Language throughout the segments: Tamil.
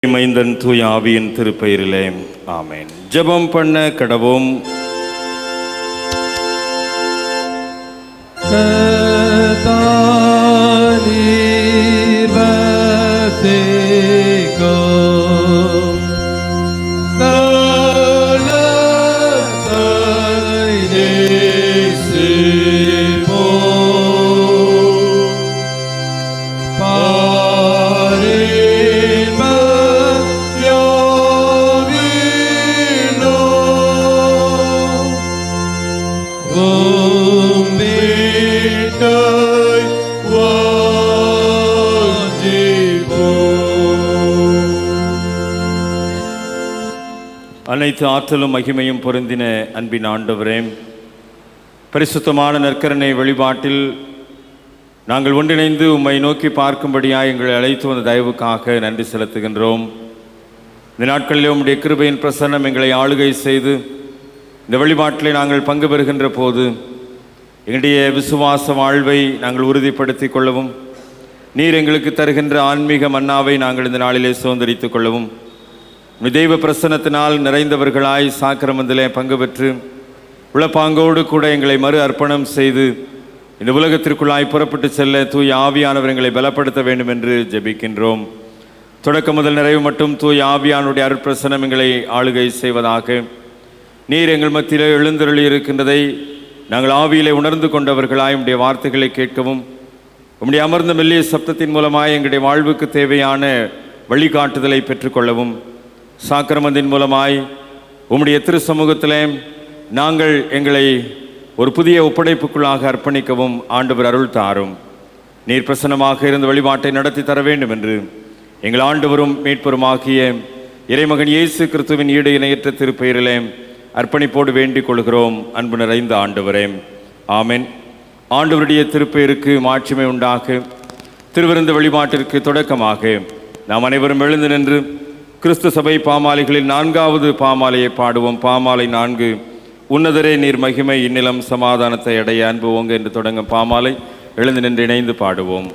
மைந்தன் தூய ஆவியின் திருப்பெயரிலே ஆமென். ஜெபம் பண்ண கடவோம். அனைத்து ஆற்றலும் மகிமையும் பொருந்தின அன்பின் ஆண்டவரே, பரிசுத்தமான நற்கருணை வழிபாட்டில் நாங்கள் ஒன்றிணைந்து உம்மை நோக்கி பார்க்கும்படியாக எங்களை அழைத்து வந்த தயவுக்காக நன்றி செலுத்துகின்றோம். இந்த நாட்களிலே உம்முடைய கிருபையின் பிரசன்னம் எங்களை ஆளுகை செய்து இந்த வழிபாட்டிலே நாங்கள் பங்கு பெறுகின்ற போது எங்களுடைய விசுவாச வாழ்வை நாங்கள் உறுதிப்படுத்திக் கொள்ளவும், நீர் எங்களுக்கு தருகின்ற ஆன்மீக மன்னாவை நாங்கள் இந்த நாளிலே சுதந்திரித்துக் கொள்ளவும், தெய்வ பிரசன்னத்தினால் நிறைந்தவர்களாய் சாக்கிரமத்திலே பங்கு பெற்று உளப்பாங்கோடு கூட எங்களை மறு அர்ப்பணம் செய்து இந்த உலகத்திற்குள்ளாய் புறப்பட்டு செல்ல தூய ஆவியானவர் எங்களை பலப்படுத்த வேண்டும் என்று ஜெபிக்கின்றோம். தொடக்க முதல் நிறைவு மட்டும் தூய ஆவியானுடைய அருட்பிரசன்னம் எங்களை ஆளுகை செய்வதாக. நீர் எங்கள் மத்தியிலே எழுந்தருளி இருக்கின்றதை நாங்கள் ஆவியிலே உணர்ந்து கொண்டவர்களாய் உம்முடைய வார்த்தைகளை கேட்கவும், உம்முடைய அமர்ந்த மெல்லிய சப்தத்தின் மூலமாய் எங்களுடைய வாழ்வுக்கு தேவையான வழிகாட்டுதலை பெற்றுக்கொள்ளவும், சாக்கிரமத்தின் மூலமாய் உம்முடைய திரு சமூகத்திலே நாங்கள் எங்களை ஒரு புதிய ஒப்படைப்புக்குள்ளாக அர்ப்பணிக்கவும் ஆண்டவர் அருள் தாரும். நீர் பிரசன்னமாக இருந்த வழிபாட்டை நடத்தி தர வேண்டும் என்று எங்கள் ஆண்டவரும் மீட்பருமாகிய இறைமகன் இயேசு கிறிஸ்துவின் ஈடு இணையற்ற திருப்பெயரிலே அர்ப்பணிப்போடு வேண்டிக் கொள்கிறோம். அன்பு நிறைந்த ஆண்டவரே, ஆமென். ஆண்டவருடைய திருப்பெயருக்கு மாட்சிமை உண்டாக. திருவிருந்து வழிபாட்டிற்கு தொடக்கமாக நாம் அனைவரும் எழுந்து நின்று கிறிஸ்து சபை பாமாலைகளில் 4வது பாமாலையை பாடுவோம். பாமாலை 4, உன்னதரே நீர் மகிமை இந்நிலம் சமாதானத்தை அடைய அன்பு ஓங்க என்று தொடங்கும் பாமாலை எழுந்து நின்று இணைந்து பாடுவோம்.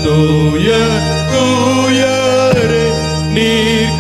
Tooya, tooya, re, நீர்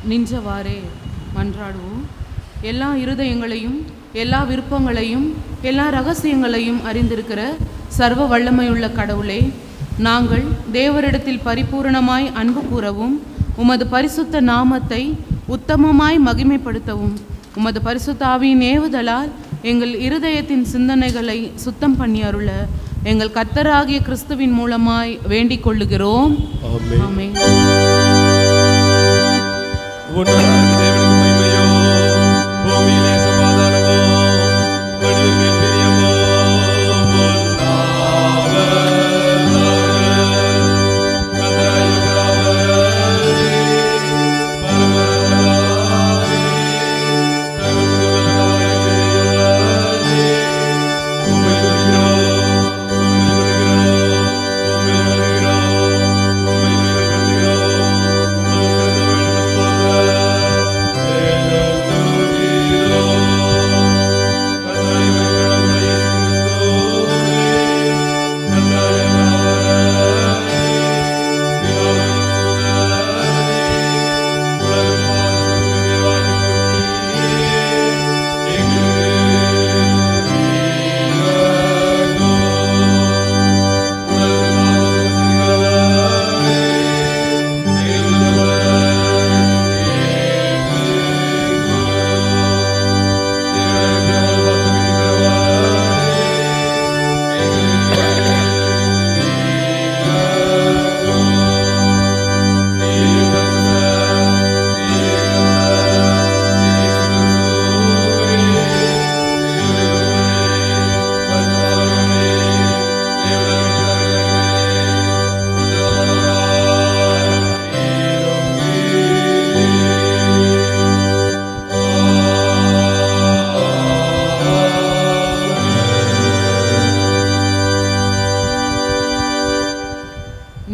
நின்றவாறே மன்றாடுவோம். எல்லா இருதயங்களையும் எல்லா விருப்பங்களையும் எல்லா இரகசியங்களையும் அறிந்திருக்கிற சர்வ வல்லமையுள்ள கடவுளே, நாங்கள் தேவரிடத்தில் பரிபூரணமாய் அன்பு கூறவும் உமது பரிசுத்த நாமத்தை உத்தமமாய் மகிமைப்படுத்தவும் உமது பரிசுத்த ஆவியின் ஏவுதலால் எங்கள் இருதயத்தின் சிந்தனைகளை சுத்தம் பண்ணி அருள எங்கள் கர்த்தராகிய கிறிஸ்துவின் மூலமாய் வேண்டிக் கொள்ளுகிறோம். ஆமென்.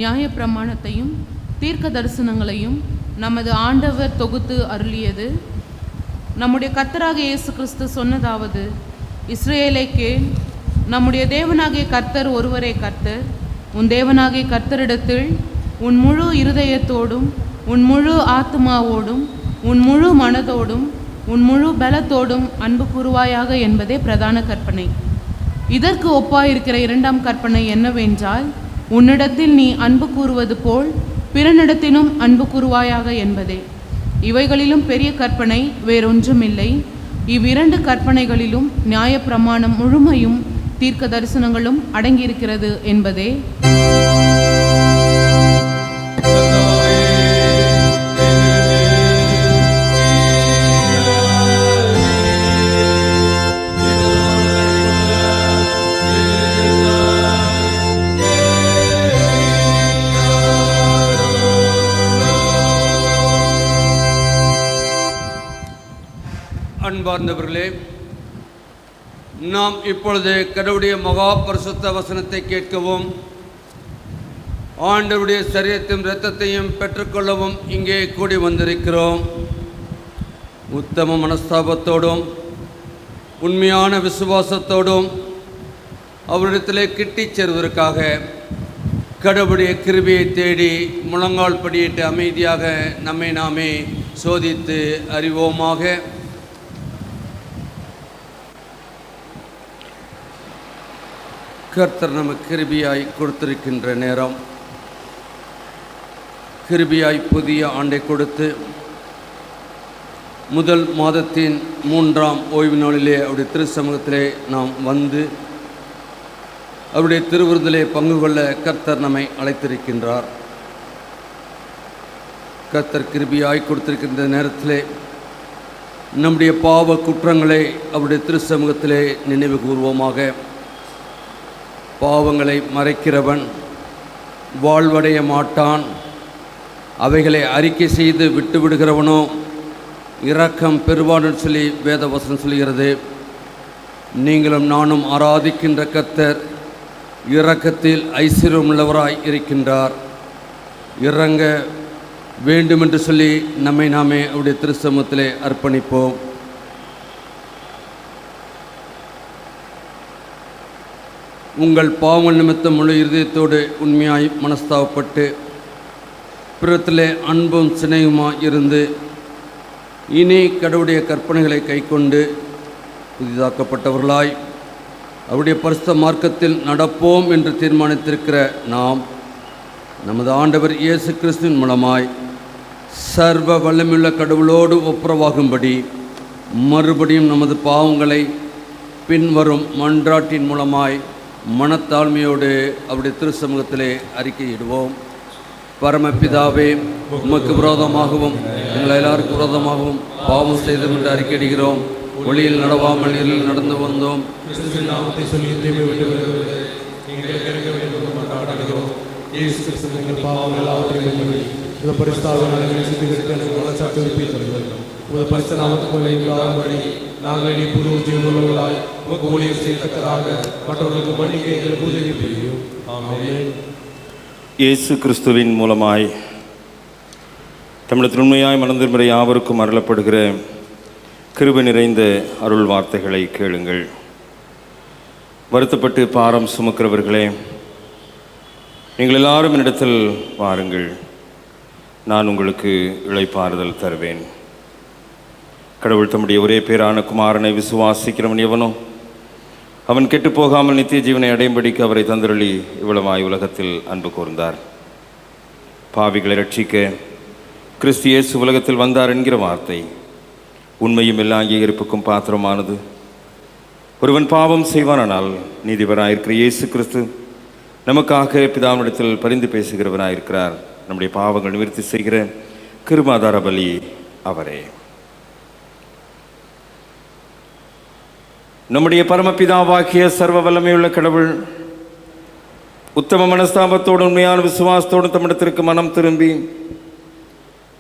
நியாயப்பிரமாணத்தையும் தீர்க்க தரிசனங்களையும் நமது ஆண்டவர் தொகுத்து அருளியது. நம்முடைய கர்த்தராகிய இயேசு கிறிஸ்து சொன்னதாவது: இஸ்ரவேலே கேள், நம்முடைய தேவனாகிய கர்த்தர் ஒருவரே கர்த்தர். உன் தேவனாகிய கர்த்தரிடத்தில் உன் முழு இருதயத்தோடும் உன் முழு ஆத்மாவோடும் உன் முழு மனதோடும் உன் முழு பலத்தோடும் அன்பு கூறுவாயாக என்பதே பிரதான கற்பனை. இதற்கு ஒப்பாயிருக்கிற இரண்டாம் கற்பனை என்னவென்றால், உன்னிடத்தில் நீ அன்பு கூறுவது போல் பிறனிடத்திலும் அன்பு கூறுவாயாக என்பதே. இவைகளிலும் பெரிய கற்பனை வேறொன்றுமில்லை. இவ்விரண்டு கற்பனைகளிலும் நியாயப்பிரமாணம் முழுமையும் தீர்க்க தரிசனங்களும் அடங்கியிருக்கிறது என்பதே. அன்பார்ந்தவர்களே, நாம் இப்பொழுது கடவுளுடைய மகா பரிசுத்த வசனத்தை கேட்கவும் ஆண்டவருடைய சரீரத்தையும் இரத்தத்தையும் பெற்றுக்கொள்ளவும் இங்கே கூடி வந்திருக்கிறோம். உத்தம மனஸ்தாபத்தோடும் உண்மையான விசுவாசத்தோடும் அவரிடத்திலே கிட்டிச் சேர்வதற்காக கடவுளுடைய கிருபையை தேடி முழங்கால் படியிட்டு அமைதியாக நம்மை நாமே சோதித்து அறிவோமாக. கர்த்தர் நமக்கு கிருபையாய் கொடுத்திருக்கின்ற நேரம், கிருபையாய் புதிய ஆண்டை கொடுத்து முதல் மாதத்தின் 3ஆம் ஓய்வு நாளிலே அவருடைய திருச்சமூகத்திலே நாம் வந்து அவருடைய திருவிருந்திலே பங்கு கொள்ள கர்த்தர் நம்மை அழைத்திருக்கின்றார். கர்த்தர் கிருபையாய் கொடுத்திருக்கின்ற நேரத்திலே நம்முடைய பாவ குற்றங்களை அவருடைய திருச்சமூகத்திலே நினைவு கூர்வோமாக. பாவங்களை மறைக்கிறவன் வாழ்வடைய மாட்டான், அவைகளை அறிக்கை செய்து விட்டுவிடுகிறவனோ இரக்கம் பெறுவான்னு சொல்லி வேதவசனம் சொல்கிறது. நீங்களும் நானும் ஆராதிக்கின்ற கர்த்தர் இரக்கத்தில் ஐஸ்வர்யமுள்ளவராய் இருக்கின்றார். இறங்க வேண்டுமென்று சொல்லி நம்மை நாமே அவருடைய திருச்சமூகத்திலே அர்ப்பணிப்போம். உங்கள் பாவங்கள் நிமித்தம் முழு இருதயத்தோடு உண்மையாய் மனஸ்தாபப்பட்டு பிறத்திலே அன்பும் சினையுமாய் இருந்து இனி கடவுளுடைய கற்பனைகளை கைக்கொண்டு புதிதாக்கப்பட்டவர்களாய் அவருடைய பரிசுத்த மார்க்கத்தில் நடப்போம் என்று தீர்மானித்திருக்கிற நாம் நமது ஆண்டவர் இயேசு கிறிஸ்துவின் மூலமாய் சர்வ வல்லமையுள்ள கடவுளோடு ஒப்புரவாகும்படி மறுபடியும் நமது பாவங்களை பின்வரும் மன்றாட்டின் மூலமாய் மனத்தாழ்மையோடு அவருடைய திருச்சமூகத்திலே அறிக்கையிடுவோம். பரமபிதாவே, உமக்கு விரோதமாகவும் எங்கள் எல்லாருக்கும் விரோதமாகவும் பாவம் செய்தோம் என்று அறிக்கையிடுகிறோம். ஒளியில் நடவாமல் இருளில் நடந்து வந்தோம். நாங்கள் நீ புது ஜீவனுள்ளவர்களாய் உமக்கு ஊழியம் செய்யத்தக்கதாக மற்றவர்களுக்கு மன்னிக்கைகளை பூஜை புரியும். ஆமென். இயேசு கிறிஸ்துவின் மூலமாய் தமிழத்தில் உண்மையாய் மனந்திருமுறை யாவருக்கும் அருளப்படுகிற கிருபை நிறைந்த அருள் வார்த்தைகளை கேளுங்கள். வருத்தப்பட்டு பாரம் சுமக்கிறவர்களே, நீங்கள் எல்லாரும் என்னிடத்தில் வாருங்கள், நான் உங்களுக்கு இளைப்பாறுதல் தருவேன். கடவுள் தம்முடைய ஒரே பேரான குமாரனை விசுவாசிக்கிறவன் எவனோ அவன் கெட்டு போகாமல் நித்திய ஜீவனை அடையும்படிக்கு அவரை தந்தருளி இவ்வளவாய் உலகத்தில் அன்பு கூர்ந்தார். பாவிகளை ரட்சிக்க கிறிஸ்து இயேசு உலகத்தில் வந்தார் என்கிற வார்த்தை உண்மையும் எல்லா அங்கீகரிப்புக்கும் பாத்திரமானது. ஒருவன் பாவம் செய்வானால் நீதிபராயிருக்கிற இயேசு கிறிஸ்து நமக்காக பிதாவினிடத்தில் பரிந்து பேசுகிறவராயிருக்கிறார். நம்முடைய பாவங்கள் நிவர்த்தி செய்கிற கிருபாதார பலி அவரே. நம்முடைய பரமபிதாவாகிய சர்வ வல்லமையுள்ள கடவுள் உத்தம மனஸ்தாபத்தோடு உண்மையான விசுவாசத்தோடு தம்மிடத்திற்கு மனம் திரும்பி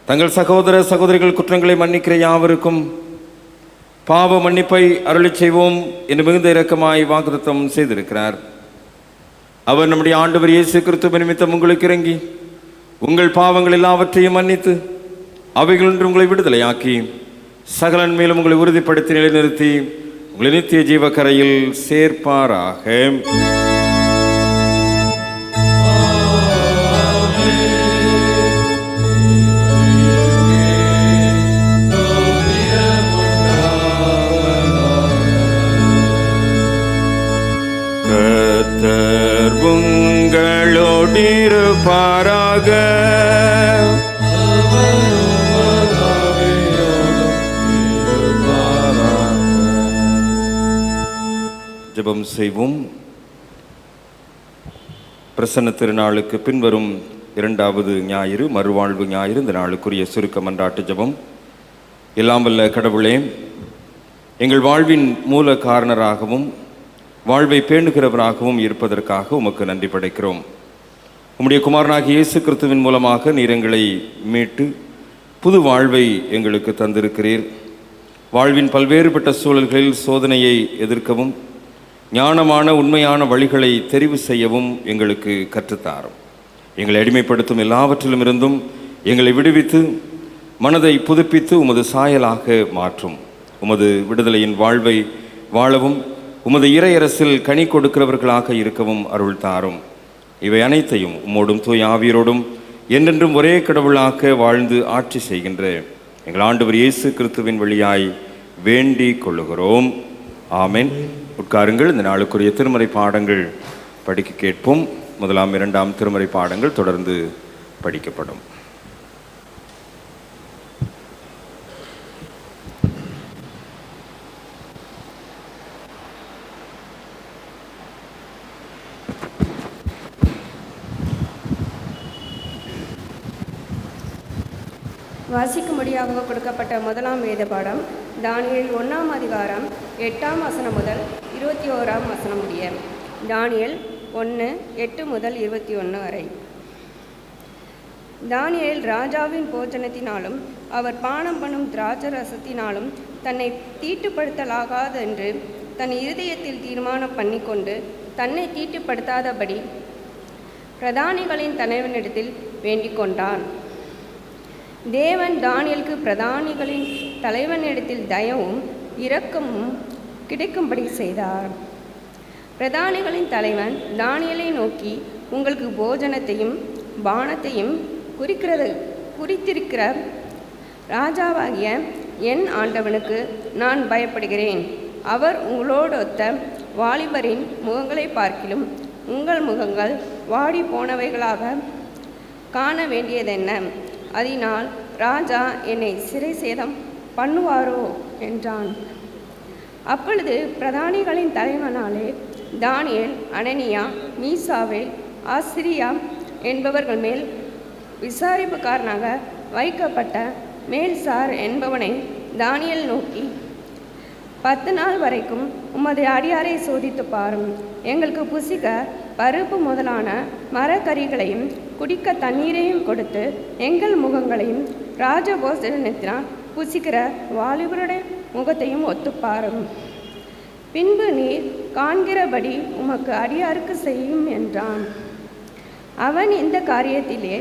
தங்கள் சகோதர சகோதரிகள் குற்றங்களை மன்னிக்கிற யாவருக்கும் பாவ மன்னிப்பை அருளி செய்வோம் என்று மிகுந்த இரக்கமாய் வாக்குத்தத்தம் செய்திருக்கிறார். அவர் நம்முடைய ஆண்டவர் இயேசு கிறிஸ்து நிமித்தம் உங்களுக்கு இறங்கி உங்கள் பாவங்கள் எல்லாவற்றையும் மன்னித்து அவைகளொன்று உங்களை விடுதலையாக்கி சகலன் மேலும் உங்களை உறுதிப்படுத்தி நிலைநிறுத்தி உங்களை நித்திய ஜீவக்கரையில் சேர்ப்பாராக. கர்த்தர் உங்களோடு இருப்பாராக. ஜெபம் செய்வோம். பிரசன்ன திருநாளுக்கு பின்வரும் இரண்டாவது ஞாயிறு மறுவாழ்வு ஞாயிறு இந்த நாளுக்குரிய சுருக்க மன்றாட்டு ஜெபம். எல்லாம் வல்ல கடவுளே, எங்கள் வாழ்வின் மூல காரணராகவும் வாழ்வை பேணுகிறவராகவும் இருப்பதற்காக உமக்கு நன்றி படைக்கிறோம். உம்முடைய குமாரனாகிய இயேசு கிறிஸ்துவின் மூலமாக நீர் எங்களை மீட்டு புது வாழ்வை எங்களுக்கு தந்திருக்கிறீர். வாழ்வின் பல்வேறுபட்ட சூழல்களில் சோதனையை எதிர்க்கவும் ஞானமான உண்மையான வழிகளை தெரிவு செய்யவும் எங்களுக்கு கற்றுத்தாரும். எங்களை அடிமைப்படுத்தும் எல்லாவற்றிலும் இருந்தும் எங்களை விடுவித்து மனதை புதுப்பித்து உமது சாயலாக மாற்றும். உமது விடுதலையின் வாழ்வை வாழவும் உமது இறையரசில் கனி கொடுக்கிறவர்களாக இருக்கவும் அருள் தாரும். இவை அனைத்தையும் உம்மோடும் தூய ஆவியரோடும் என்றென்றும் ஒரே கடவுளாக வாழ்ந்து ஆட்சி செய்கின்ற எங்கள் ஆண்டவர் இயேசு கிறிஸ்துவின் வழியாய் வேண்டிக் கொள்ளுகிறோம். ஆமென். உட்காருங்கள். இந்த நாளுக்குரிய திருமறை பாடங்கள் படிக்க கேட்போம். முதலாம் இரண்டாம் திருமறை பாடங்கள் தொடர்ந்து படிக்கப்படும். வாசிக்கும்படியாக கொடுக்கப்பட்ட முதலாம் வேத பாடம் தானியேல் 1ஆம் அதிகாரம் 8ஆம் வசனம் முதல் 21ஆம் வசனம் முடிய. தானியேல் 1:8 முதல் 21 வரை. தானியேல் ராஜாவின் போஜனத்தினாலும் அவர் பானம் பண்ணும் திராட்சை ரசத்தினாலும் தன்னை தீட்டுப்படுத்தலாகாது என்று தன் இருதயத்தில் தீர்மானம் பண்ணிக்கொண்டு தன்னை தீட்டுப்படுத்தாதபடி பிரதானிகளின் தலைவனிடத்தில் வேண்டிக் கொண்டான். தேவன் தானியேலுக்கு பிரதானிகளின் தலைவனிடத்தில் தயவும் இரக்கமும் கிடைக்கும்படி செய்தார். பிரதானிகளின் தலைவன் தானியேலை நோக்கி, உங்களுக்கு போஜனத்தையும் பானத்தையும் குறித்திருக்கிற ராஜாவாகிய என் ஆண்டவனுக்கு நான் பயப்படுகிறேன். அவர் உங்களோடொத்த வாலிபரின் முகங்களை பார்க்கிலும் உங்கள் முகங்கள் வாடி போனவைகளாக காண வேண்டியதென்ன? அதனால் ராஜா என்னை சிறை சேதம் பண்ணுவாரோ என்றான். அப்பொழுது பிரதானிகளின் தலைவனாலே தானியேல், அனனியா, மீசாவேல், ஆசிரியா என்பவர்கள் மேல் விசாரிப்புக்காரனாக வைக்கப்பட்ட மேல்சார் என்பவனை தானியேல் நோக்கி, 10 நாள் வரைக்கும் உமது அடியாரை சோதித்து பாரும். எங்களுக்கு புசிக்க பருப்பு முதலான மரக்கறிகளையும் குடிக்க தண்ணீரையும் கொடுத்து எங்கள் முகங்களையும் ராஜபோஜனத்தினால் புசிக்கிற வாலிபருடைய முகத்தையும் ஒத்துப்பாரும். பின்பு நீர் காண்கிறபடி உமக்கு அடியாருக்கு செய்யும் என்றான். அவன் இந்த காரியத்திலே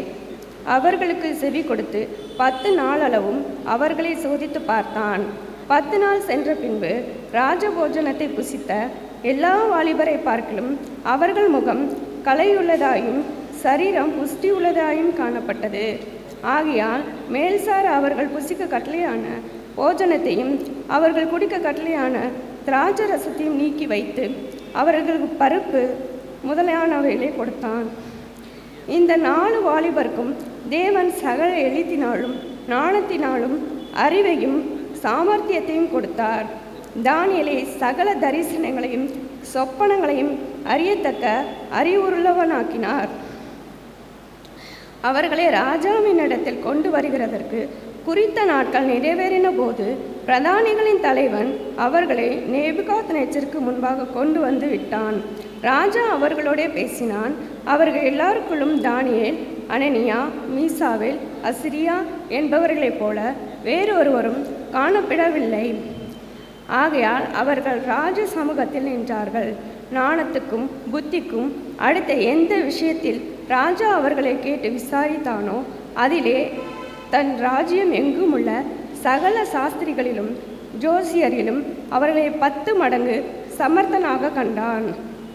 அவர்களுக்கு செவி கொடுத்து 10 நாளளவும் அவர்களை சோதித்து பார்த்தான். 10 நாள் சென்ற பின்பு ராஜபோஜனத்தை புசித்த எல்லா வாலிபரை பார்க்கிலும் அவர்கள் முகம் கலையுள்ளதாயும் சரீரம் புஷ்டியுள்ளதாயும் காணப்பட்டது. ஆகையால் மேல்சார் அவர்கள் புசிக்க கட்டளையான போஜனத்தையும் அவர்கள் குடிக்க கட்டளையான திராட்சை ரசத்தையும் நீக்கி வைத்து அவர்களுக்கு பருப்பு முதலானவைகளை கொடுத்தான். இந்த 4 வாலிபருக்கும் தேவன் சகல எழுத்தினாலும் ஞானத்தினாலும் அறிவையும் சாமர்த்தியத்தையும் கொடுத்தார். தானியேலை சகல தரிசனங்களையும் சொப்பனங்களையும் அறியத்தக்க அறிவுள்ளவனாக்கினார். அவர்களை ராஜாவினிடத்தில் கொண்டு வருகிறதற்கு குறித்த நாட்கள் நிறைவேறின போது பிரதானிகளின் தலைவன் அவர்களை நேபுகாத்நேச்சருக்கு முன்பாக கொண்டு வந்து விட்டான். ராஜா அவர்களோடே பேசினான். அவர்கள் எல்லாருக்குள்ளும் தானியேல், அனனியா, மீசாவேல், அசிரியா என்பவர்களைப் போல வேறொருவரும் காணப்படவில்லை. ஆகையால் அவர்கள் ராஜ சமூகத்தில் நின்றார்கள். ஞானத்துக்கும் புத்திக்கும் அடுத்த எந்த விஷயத்தில் ராஜா அவர்களை கேட்டு விசாரித்தானோ அதிலே தன் ராஜ்யம் எங்கும் உள்ள சகல சாஸ்திரிகளிலும் ஜோசியரிலும் அவர்களை 10 மடங்கு சமர்த்தனாக கண்டான்.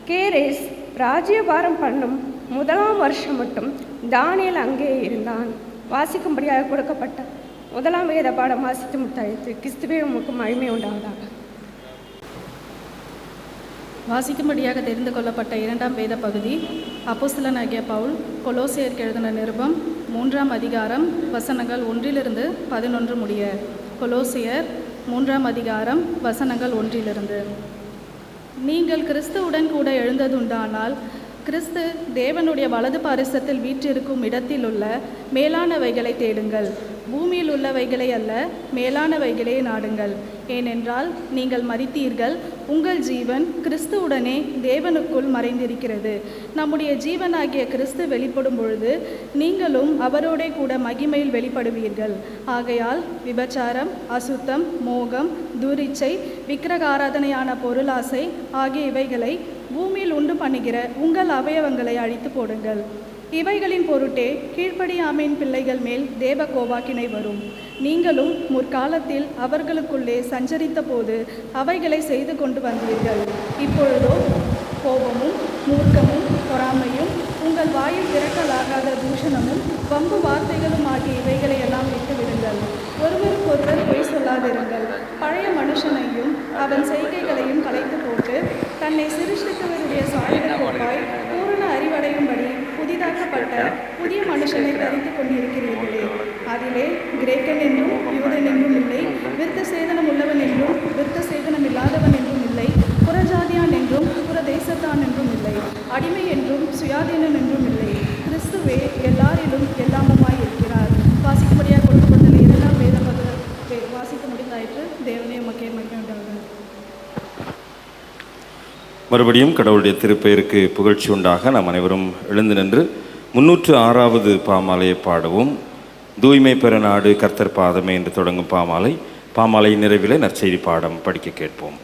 கேரேஸ் ராஜ்யபாரம் பண்ணும் 1ஆம் வருஷம் மட்டும் தானியேல் அங்கே இருந்தான். வாசிக்கும்படியாக கொடுக்கப்பட்ட 1ஆம் வேத பாடம் வாசித்து முத்தாயிற்று. கிறிஸ்துவே உமக்கு மகிமை உண்டாவதாக. வாசிக்கும்படியாக தெரிந்து கொள்ளப்பட்ட 2ஆம் வேத பகுதி அப்போஸ்தலனாகிய பவுல் கொலோசியருக்கு எழுதின நிருபம் 3ஆம் அதிகாரம் வசனங்கள் 1 - 11 முடிய. கொலோசியர் 3ஆம் அதிகாரம் வசனங்கள் 1 நீங்கள் கிறிஸ்துவுடன் கூட எழுந்ததுண்டானால் கிறிஸ்து தேவனுடைய வலது பாரிசத்தில் வீற்றிருக்கும் இடத்தில் உள்ள மேலானவைகளை தேடுங்கள், பூமியில் உள்ளவைகளை அல்ல, மேலானவைகளே நாடுங்கள். ஏனென்றால் நீங்கள் மரித்தீர்கள், உங்கள் ஜீவன் கிறிஸ்துவுடனே தேவனுக்குள் மறைந்திருக்கிறது. நம்முடைய ஜீவனாகிய கிறிஸ்து வெளிப்படும் பொழுது நீங்களும் அவரோடே கூட மகிமையில் வெளிப்படுவீர்கள். ஆகையால் விபச்சாரம், அசுத்தம், மோகம், துரிச்சை, விக்கிரகாராதனையான பொருளாசை ஆகிய இவைகளை பூமியில் உண்டு பண்ணுகிற உங்கள் அவயவங்களை அழித்து போடுங்கள். இவைகளின் பொருட்டே கீழ்ப்படியாமையின் பிள்ளைகள் மேல் தேவ கோபாக்கினை வரும். நீங்களும் முற்காலத்தில் அவர்களுக்குள்ளே சஞ்சரித்த போது அவைகளை செய்து கொண்டு வந்தீர்கள். இப்பொழுதோ கோபமும் மூர்க்கமும் பொறாமையும் உங்கள் வாயில் திறக்கலாகாத தூஷணமும் வம்பு வார்த்தைகளும் ஆகிய இவைகளை எல்லாம் விட்டுவிடுங்கள். ஒருவருக்கொருவர் பொய் சொல்லாதிருங்கள். பழைய மனுஷனையும் அவன் செய்கைகளையும் கலைத்து போட்டு தன்னை சிருஷ்டித்தவருடைய சாயலுக்கொப்பாய் பூரண அறிவடையும்படி புதிதாக்கப்பட்ட புதிய மனுஷனை தரித்து கொண்டிருக்கிறீர்களே. அதிலே கிரேக்கன் என்றும் யூதன் என்றும் இல்லை, விருத்த சேதனம் உள்ளவன் என்றும் விருத்த சேதனம் இல்லாதவன் என்றும் இல்லை, புறஜாதியான் என்றும் புற தேசத்தான் என்றும் இல்லை, அடிமை என்றும் சுயாதீனன் என்றும் இல்லை. கிறிஸ்துவே எல்லாரிலும் எல்லாமுமாய் இருக்கிறார். வாசிக்கும்படியாக கொடுக்கப்பட்ட 2ஆம் வேத பகுதி வாசிக்க முடிந்தாயிற்று. தேவனே உமக்கே மகிமை உண்டாகுக. மறுபடியும் கடவுளுடைய திருப்பெயருக்கு புகழ்ச்சி உண்டாக நாம் அனைவரும் எழுந்து நின்று 306வது பாமாலையை பாடவும். தூய்மை பெற நாடு கர்த்தர் பாதமே என்று தொடங்கும் பாமாலை நிறைவிலே நற்செய்தி பாடம் படிக்க கேட்போம்.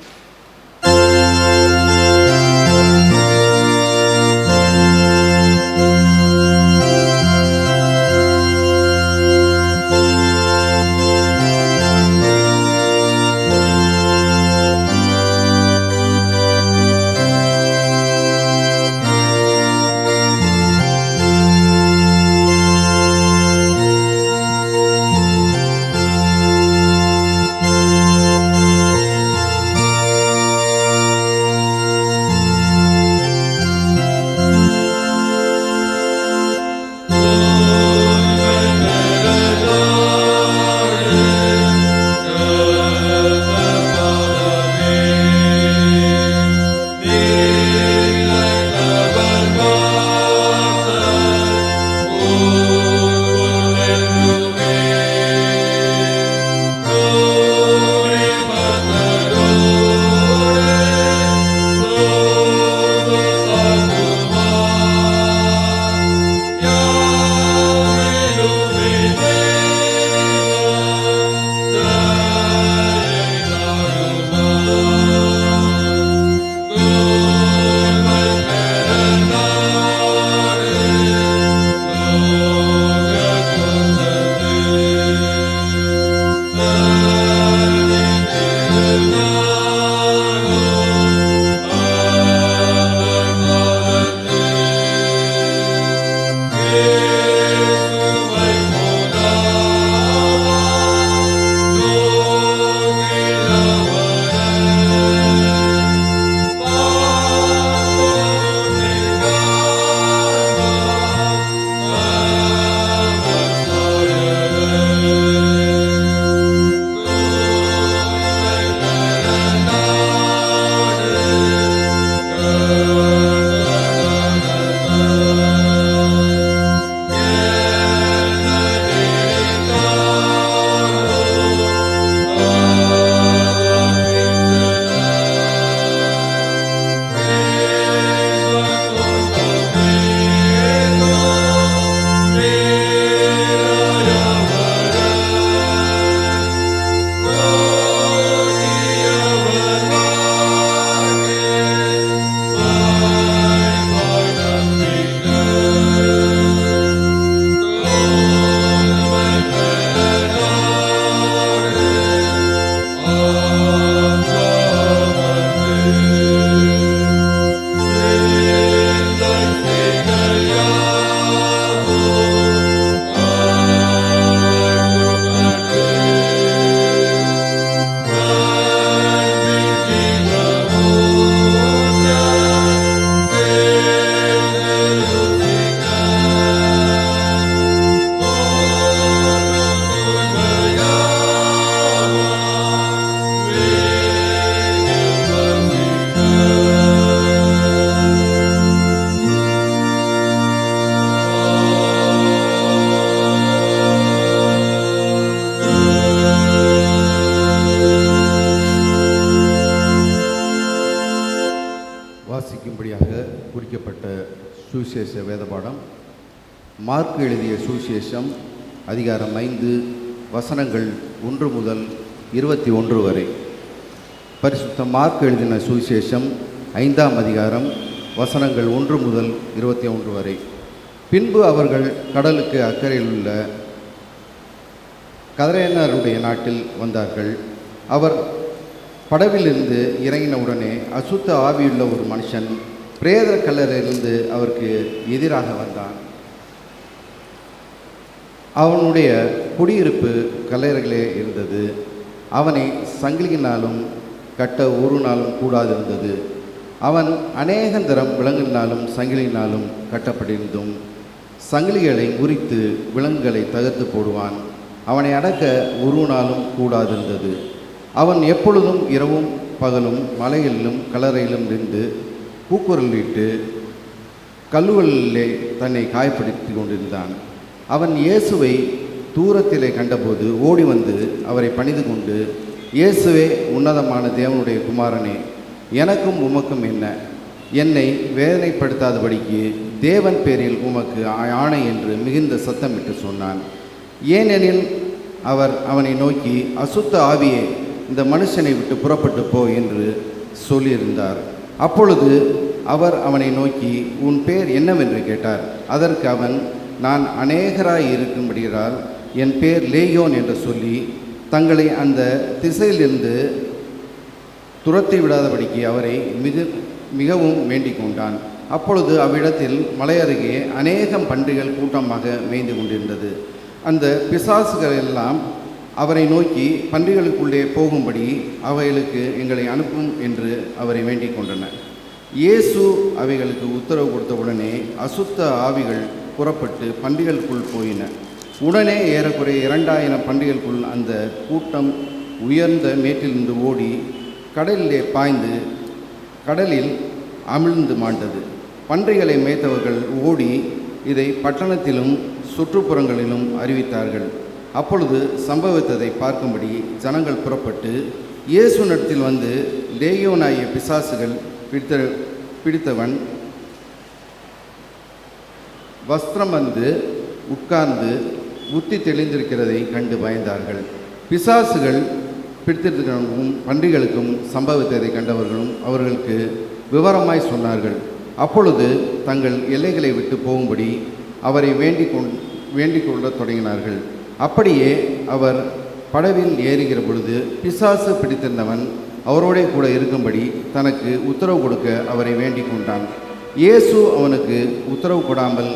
சுவிசேஷ வேத பாடம் மார்க் எழுதிய சுவிசேஷம் அதிகாரம் 5 வசனங்கள் 1 முதல் 21 வரை. பரிசுத்த மார்க் எழுதின சுவிசேஷம் 5ஆம் அதிகாரம் வசனங்கள் 1 முதல் 21 வரை. பின்பு அவர்கள் கடலுக்கு அக்கறையில் உள்ள கதரேனருடைய நாட்டில் வந்தார்கள். அவர் படவிலிருந்து இறங்கின உடனே அசுத்த ஆவியுள்ள ஒரு மனுஷன் பிரேத கல்லறையிலிருந்து அவருக்கு எதிராக வந்தான். அவனுடைய குடியிருப்பு கல்லறைகளே இருந்தது. அவனை சங்கிலியினாலும் கட்ட ஒரு நாளும் கூடாதிருந்தது. அவன் அநேகந்தரம் விலங்கினாலும் சங்கிலியினாலும் கட்டப்பட்டிருந்தும் சங்கிலிகளை முறித்து விலங்குகளை தகர்த்து போடுவான். அவனை அடக்க ஒரு நாளும் கூடாதிருந்தது. அவன் எப்பொழுதும் இரவும் பகலும் மலையிலும் கல்லறையிலும் நின்று கூக்குரலிட்டு கல்லுகளிலே தன்னை காயப்படுத்தி கொண்டிருந்தான். அவன் இயேசுவை தூரத்திலே கண்டபோது ஓடி வந்து அவரை பணிந்து கொண்டு, இயேசுவே, உன்னதமான தேவனுடைய குமாரனே, எனக்கும் உமக்கும் என்ன? என்னை வேதனைப்படுத்தாதபடிக்கு தேவன் பேரில் உமக்கு ஆணை என்று மிகுந்த சத்தமிட்டு சொன்னான். ஏனெனில் அவர் அவனை நோக்கி, அசுத்த ஆவியே, இந்த மனுஷனை விட்டு புறப்பட்டு போ என்று சொல்லியிருந்தார். அப்பொழுது அவர் அவனை நோக்கி, உன் பேர் என்னவென்று கேட்டார். அதற்கு அவன், நான் அநேகராய் இருக்கும்படியால் என் பேர் லேயோன் என்று சொல்லி தங்களை அந்த திசையிலிருந்து துரத்தி விடாதபடிக்கு அவரை மிகவும் வேண்டிக் கொண்டான். அப்பொழுது அவ்விடத்தில் மலை அருகே அநேகம் பன்றிகள் கூட்டமாக மேய்ந்து கொண்டிருந்தது. அந்த பிசாசுகள் எல்லாம் அவரை நோக்கி, பன்றிகளுக்குள்ளே போகும்படி அவைகளுக்கு எங்களை அனுப்பும் என்று அவரை வேண்டிக் கொண்டன. இயேசு அவைகளுக்கு உத்தரவு கொடுத்தவுடனே அசுத்த ஆவிகள் புறப்பட்டு பன்றிகளுக்குள் போயின. உடனே ஏறக்குறைய 2000 பன்றிகளுக்குள் அந்த கூட்டம் உயர்ந்த மேட்டிலிருந்து ஓடி கடலிலே பாய்ந்து கடலில் அமிழ்ந்து மாண்டது. பன்றிகளை மேய்த்தவர்கள் ஓடி இதை பட்டணத்திலும் சுற்றுப்புறங்களிலும் அறிவித்தார்கள். அப்பொழுது சம்பவித்ததை பார்க்கும்படி ஜனங்கள் புறப்பட்டு இயேசுவினிடத்தில் வந்து, லேயோனாகிய பிசாசுகள் பிடித்தவன் வஸ்திரம் வந்து உட்கார்ந்து புத்தி தெளிந்திருக்கிறதை கண்டு பயந்தார்கள். பிசாசுகள் பிடித்திருக்கிறவர்களும் பன்றிகளுக்கும் சம்பவித்ததை கண்டவர்களும் அவர்களுக்கு விவரமாய் சொன்னார்கள். அப்பொழுது தங்கள் எல்லைகளை விட்டு போகும்படி அவரை வேண்டிக் கொள்ளத் தொடங்கினார்கள். அப்படியே அவர் படவில் ஏறுகிற பொழுது பிசாசு பிடித்திருந்தவன் அவரோட கூட இருக்கும்படி தனக்கு உத்தரவு கொடுக்க அவரை வேண்டிக் கொண்டான். இயேசு அவனுக்கு உத்தரவு கொடாமல்,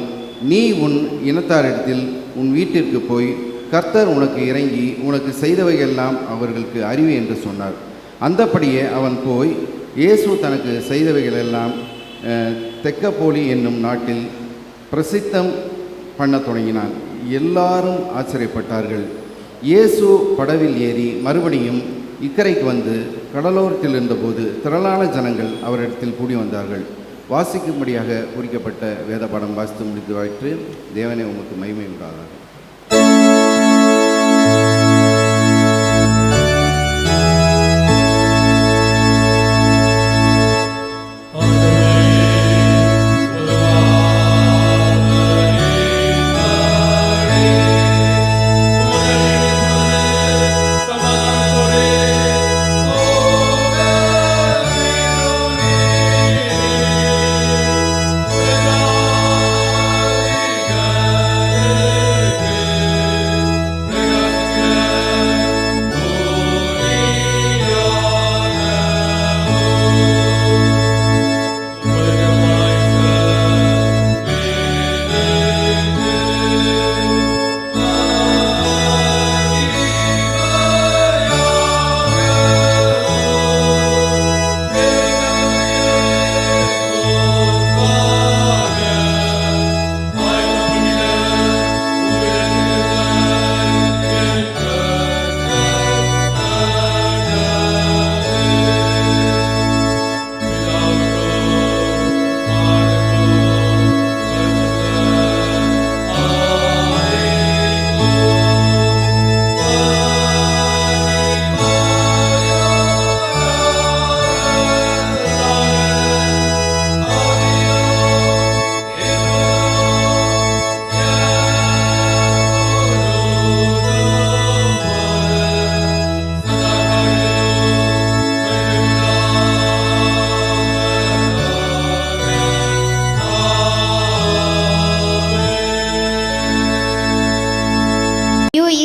நீ உன் இனத்தாரிடத்தில் உன் வீட்டிற்கு போய் கர்த்தர் உனக்கு இறங்கி உனக்கு செய்தவையெல்லாம் அவர்களுக்கு அறிவு என்று சொன்னார். அந்தப்படியே அவன் போய் இயேசு தனக்கு செய்தவைகளெல்லாம் தெக்கப்போலி என்னும் நாட்டில் பிரசித்தம் பண்ண தொடங்கினான். எல்லாரும் ஆச்சரியப்பட்டார்கள். இயேசு படவில் ஏறி மறுபடியும் இக்கரைக்கு வந்து கடலோரத்தில் இருந்தபோது திரளான ஜனங்கள் அவரிடத்தில் கூடி வந்தார்கள். வாசிக்கும்படியாக குறிக்கப்பட்ட வேத பாடம் வாசித்து முடித்து தேவனே உமக்கு மகிமை உண்டாதாக. Amen.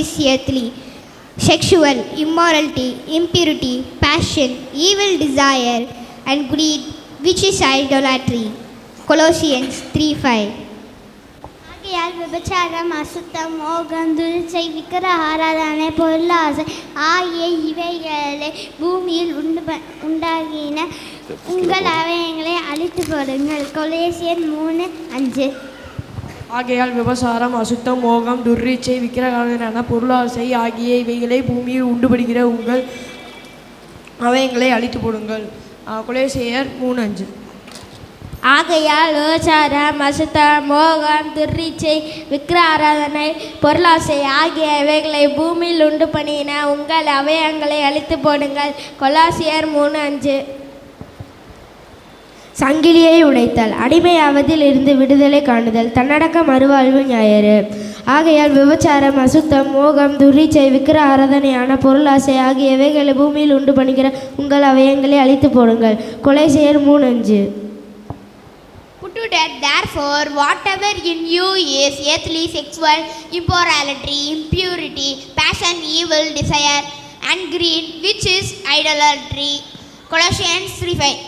is earthly, sexual, immorality, impurity, passion, evil desire, and greed, which is idolatry. Colossians 3:5. ஆகையால் விபச்சாரம், அசுத்தம், மோகம், துர்ச்சை, விக்கிர ஆராதனை, பொருளாசை ஆகிய இவைகளை பூமியில் உண்டாகின உங்கள் அவயங்களை அழித்து போடுங்கள். கொலோசியர் 3:5. ஆகையால் விபசாரம், அசுத்தம், மோகம், துர்ரீச்சை, விக்கிரகாராதனை, பொருளாசை ஆகிய இவைகளை பூமியில் உண்டுபடுகிற உங்கள் அவயங்களை அழித்து போடுங்கள். கொலோசியர் 3:5. ஆகையால் விபசாரம், அசுத்தம், மோகம், துர்ரீச்சை, விக்கிர ஆராதனை, பொருளாசை ஆகிய இவைகளை பூமியில் உண்டு பண்ணின உங்கள் அவயங்களை அழித்து போடுங்கள். கொலோசியர் 3:5. சங்கிலியை உடைத்தல், அடிமையாவதில் இருந்து விடுதலை காணுதல், தன்னடக்க மறுவாழ்வு ஞாயிறு. ஆகையால் விபச்சாரம், அசுத்தம், மோகம், துர்ரீச்சை, விக்கிர ஆராதனையான பொருளாசை ஆகிய இவைகளை பூமியில் உண்டு பண்ணுகிற உங்கள் அவயங்களை அழித்து போடுங்கள். கொலோசியர் 3:5. Put to death, therefore, whatever in you is earthly, sexual, immorality, impurity, passion, evil desire, and greed, which is idolatry. Colossians 3:5.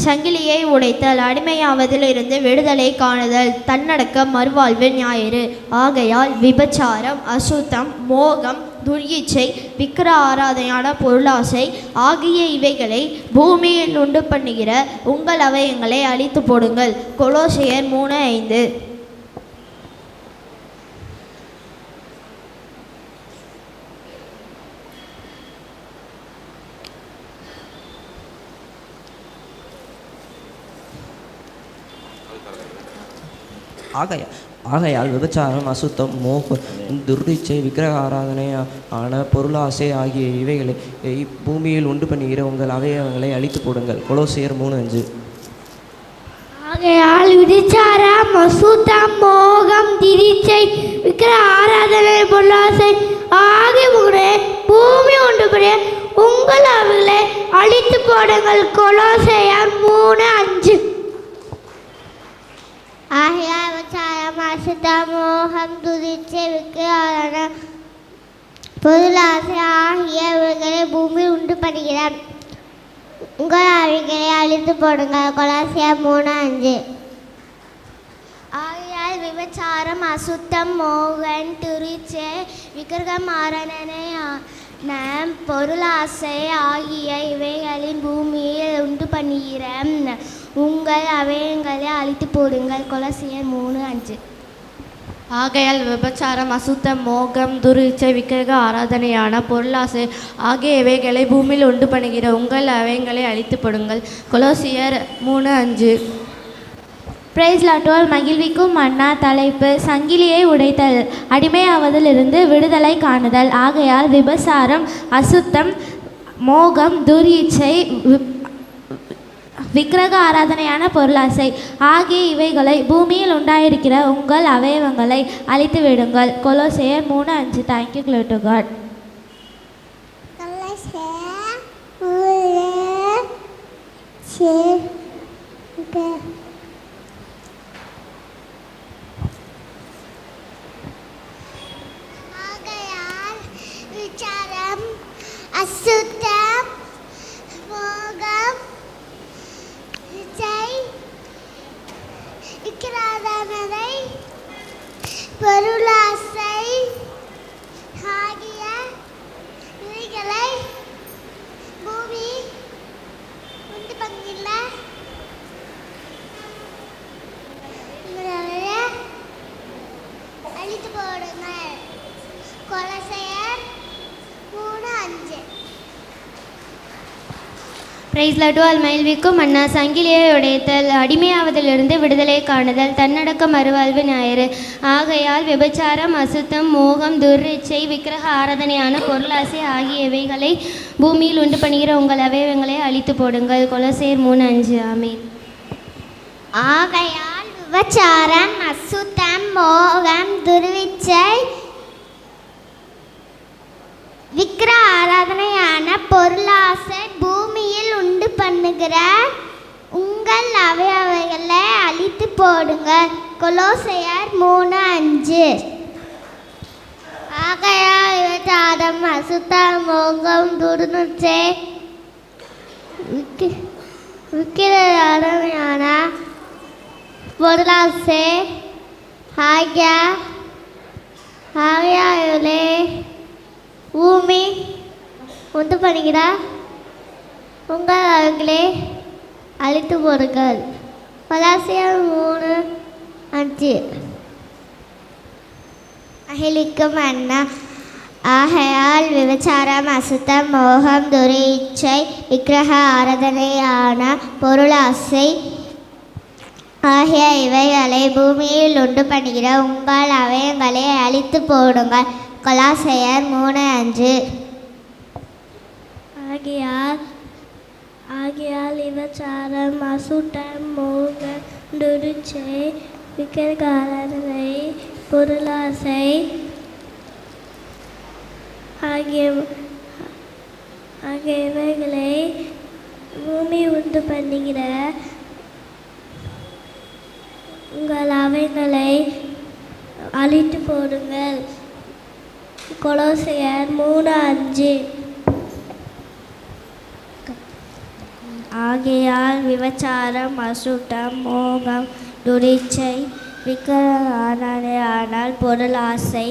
சங்கிலியை உடைத்தல், அடிமையாவதில் இருந்து விடுதலை காணுதல், தன்னடக்க மறுவாழ்வு ஞாயிறு. ஆகையால் விபச்சாரம், அசுத்தம், மோகம், துர்யிச்சை, விக்கிர ஆராதனையான பொருளாசை ஆகிய இவைகளை பூமியில் உண்டு பண்ணுகிற உங்கள் அவயங்களை அழித்து போடுங்கள். கொலோசியர் 3:5. ஆகையால் விபச்சாரம், அசுத்தம், மோகம், துர்ரீச்சை, விக்கிரக ஆராதனை ஆன பொருளாசை ஆகிய இவைகளை பூமியில் உண்டு பண்ணுகிற உங்கள் அவயவங்களை அழித்து போடுங்கள். கொலோசியர் 3:5. ஆகையால் விபச்சாரம், அசுத்தம், மோகம், துர்ரீச்சை, விக்கிர ஆராதனை, பொருளாசை ஆகிய பூமி உண்டு பண்ணிய உங்கள் அவயங்களை அழித்து போடுங்கள். கொலோசியர் 3:5. ஆகையால் விபச்சாரம், அசுத்தம், மோகம், துர்ரீச்சை, விக்கிர ஆராதனை, பொருளாசை ஆகிய இவைகளை பூமி உண்டு பண்ணுகிற உங்கள் அவயங்களை அழித்து போடுங்கள். கொலோசியர் 3:5. ஆகையால் விபச்சாரம், அசுத்தம், மோகம், துர்ரீச்சை, விக்கிரகம் ஆராதனை பொருளாசை ஆகிய இவைகளின் பூமியில் உண்டு பண்ணுகிற உங்கள் அவயங்களை அழித்து போடுங்கள். கொலோசியர் 3:5. ஆகையால் விபச்சாரம், அசுத்தம், மோகம், துர்ரீச்சை, விக்கிரக ஆராதனையான பொருளாசை ஆகிய இவைகளை பூமியில் உண்டு பண்ணுகிற உங்கள் அவயங்களை அழித்து போடுங்கள். கொலோசியர் 3:5. பிரைஸ் லாட்டோல் மகிழ்விக்கும் மன்னா. தலைப்பு: சங்கிலியை உடைத்தல், அடிமையாவதிலிருந்து விடுதலை காணுதல். ஆகையால் விபசாரம், அசுத்தம், மோகம், துர்யிச்சை, விக்கிரக ஆராதனையான பொருளாசை ஆகிய இவைகளை பூமியில் உண்டாயிருக்கிற உங்கள் அவயவங்களை அழித்து விடுங்கள். Colossians 3:5. Thank you, glory to God. ஆகையால் விசாரம், அசுத்தம், மோகம், விக்கிரகாராதனை, பொருளாசை ஆகிய இவைகளை பூமி உண்டு பங்கில் அழித்து போடுங்கள். கொலோசியர் 3:5. பிரைஸ் லாட்டோல் மகிழ்விக்கும் மன்னா. சங்கிலியை உடைத்தல், அடிமையாவதிலிருந்து விடுதலை காணுதல், தன்னடக்க மறுவாழ்வு ஞாயிறு. ஆகையால் விபச்சாரம், அசுத்தம், மோகம், துர்ரீச்சை, விக்கிரக ஆராதனையான பொருளாசை ஆகிய இவைகளை பூமியில் உண்டு பண்ணுகிற உங்கள் அவயவங்களை அழித்து போடுங்கள். கொலோசியர் 3:5. ஆமென். ஆகையால் விபச்சாரம், அசுத்தம், மோகம், துர்ரீச்சை, விக்கிர ஆராதனையான பொருளாசை பூமியில் உண்டு பண்ணுகிற உங்கள் அவயவங்களை அழித்து போடுங்கள். கொலோசியர் 3:5. அசுத்தம் மோகம் துர்நுட்சை விக்கிர ஆராதனையான பொருளாசை ஆகியாவிலே பூமி உண்டு பண்ணுகிற உங்கள் அவர்களே அழித்து போடுங்கள். கொலோசியர் 3:5. அகிலிக்கும் அண்ணா ஆகையால் விபச்சாரம் அசுத்தம் மோகம் துரிச்சை விக்கிரக ஆராதனையான பொருளாசை ஆகிய இவைகளை பூமியில் உண்டு பண்ணுகிற உங்கள் அவயங்களை அழித்து போடுங்கள். கொலோசியர் 3:5. ஆகையால் விபச்சாரம் அசுத்தம் மோகம் துரிச்சை விக்கிரக ஆராதனை பொருளாசை ஆகியவைகளை பூமி உண்டு பண்ணுகிற உங்கள் அவைகளை அழித்து போடுங்கள். கொலோசியர் 3:5. ஆகையால் விபச்சாரம் அசுத்தம் மோகம் துரிச்சை விக்கிரக ஆராதனையான பொருளாசை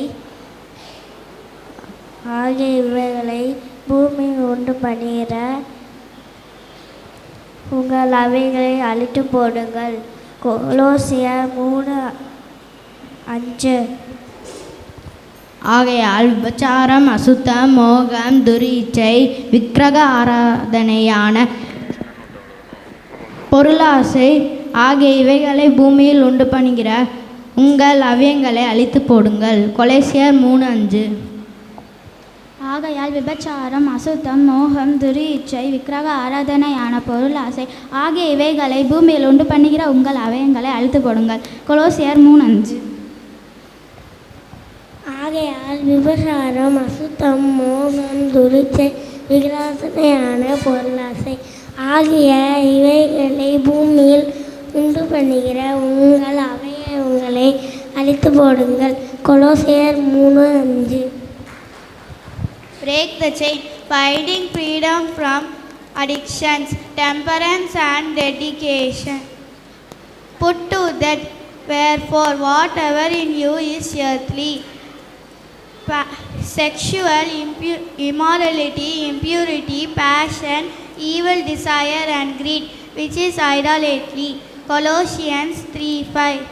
ஆகிய இவைகளை பூமி உண்டு பண்ணுகிற உங்கள் அவைகளை அழித்து போடுங்கள். கொலோசியர் 3:5. ஆகையால் விபச்சாரம் அசுத்தம் மோகம் துரிச்சை விக்கிரக ஆராதனையான பொருளாசை ஆகிய இவைகளை பூமியில் உண்டு பண்ணுகிற உங்கள் அவயங்களை அழித்து போடுங்கள். கொலோசியர் 3:5. ஆகையால் விபச்சாரம் அசுத்தம் மோகம் துரிச்சை விக்கிரக ஆராதனையான பொருளாசை ஆகிய இவைகளை பூமியில் உண்டு பண்ணுகிற உங்கள் அவயங்களை அழித்து போடுங்கள். கொலோசியர் 3:5. ஆகையால் விபச்சாரம் அசுத்தம் மோகம் துரிச்சை விக்கிரகமான பொருளாசை ஆகிய இவைகளை பூமியில் உண்டு பண்ணுகிற உங்கள் அவயங்களை அழித்து போடுங்கள். கொலோசியர் 3:5. Break the chain, finding freedom from addictions, temperance and dedication. Put to death, wherefore, whatever in you is earthly, sexual immorality, impurity, passion, evil desire and greed, which is idolatry. Colossians 3:5.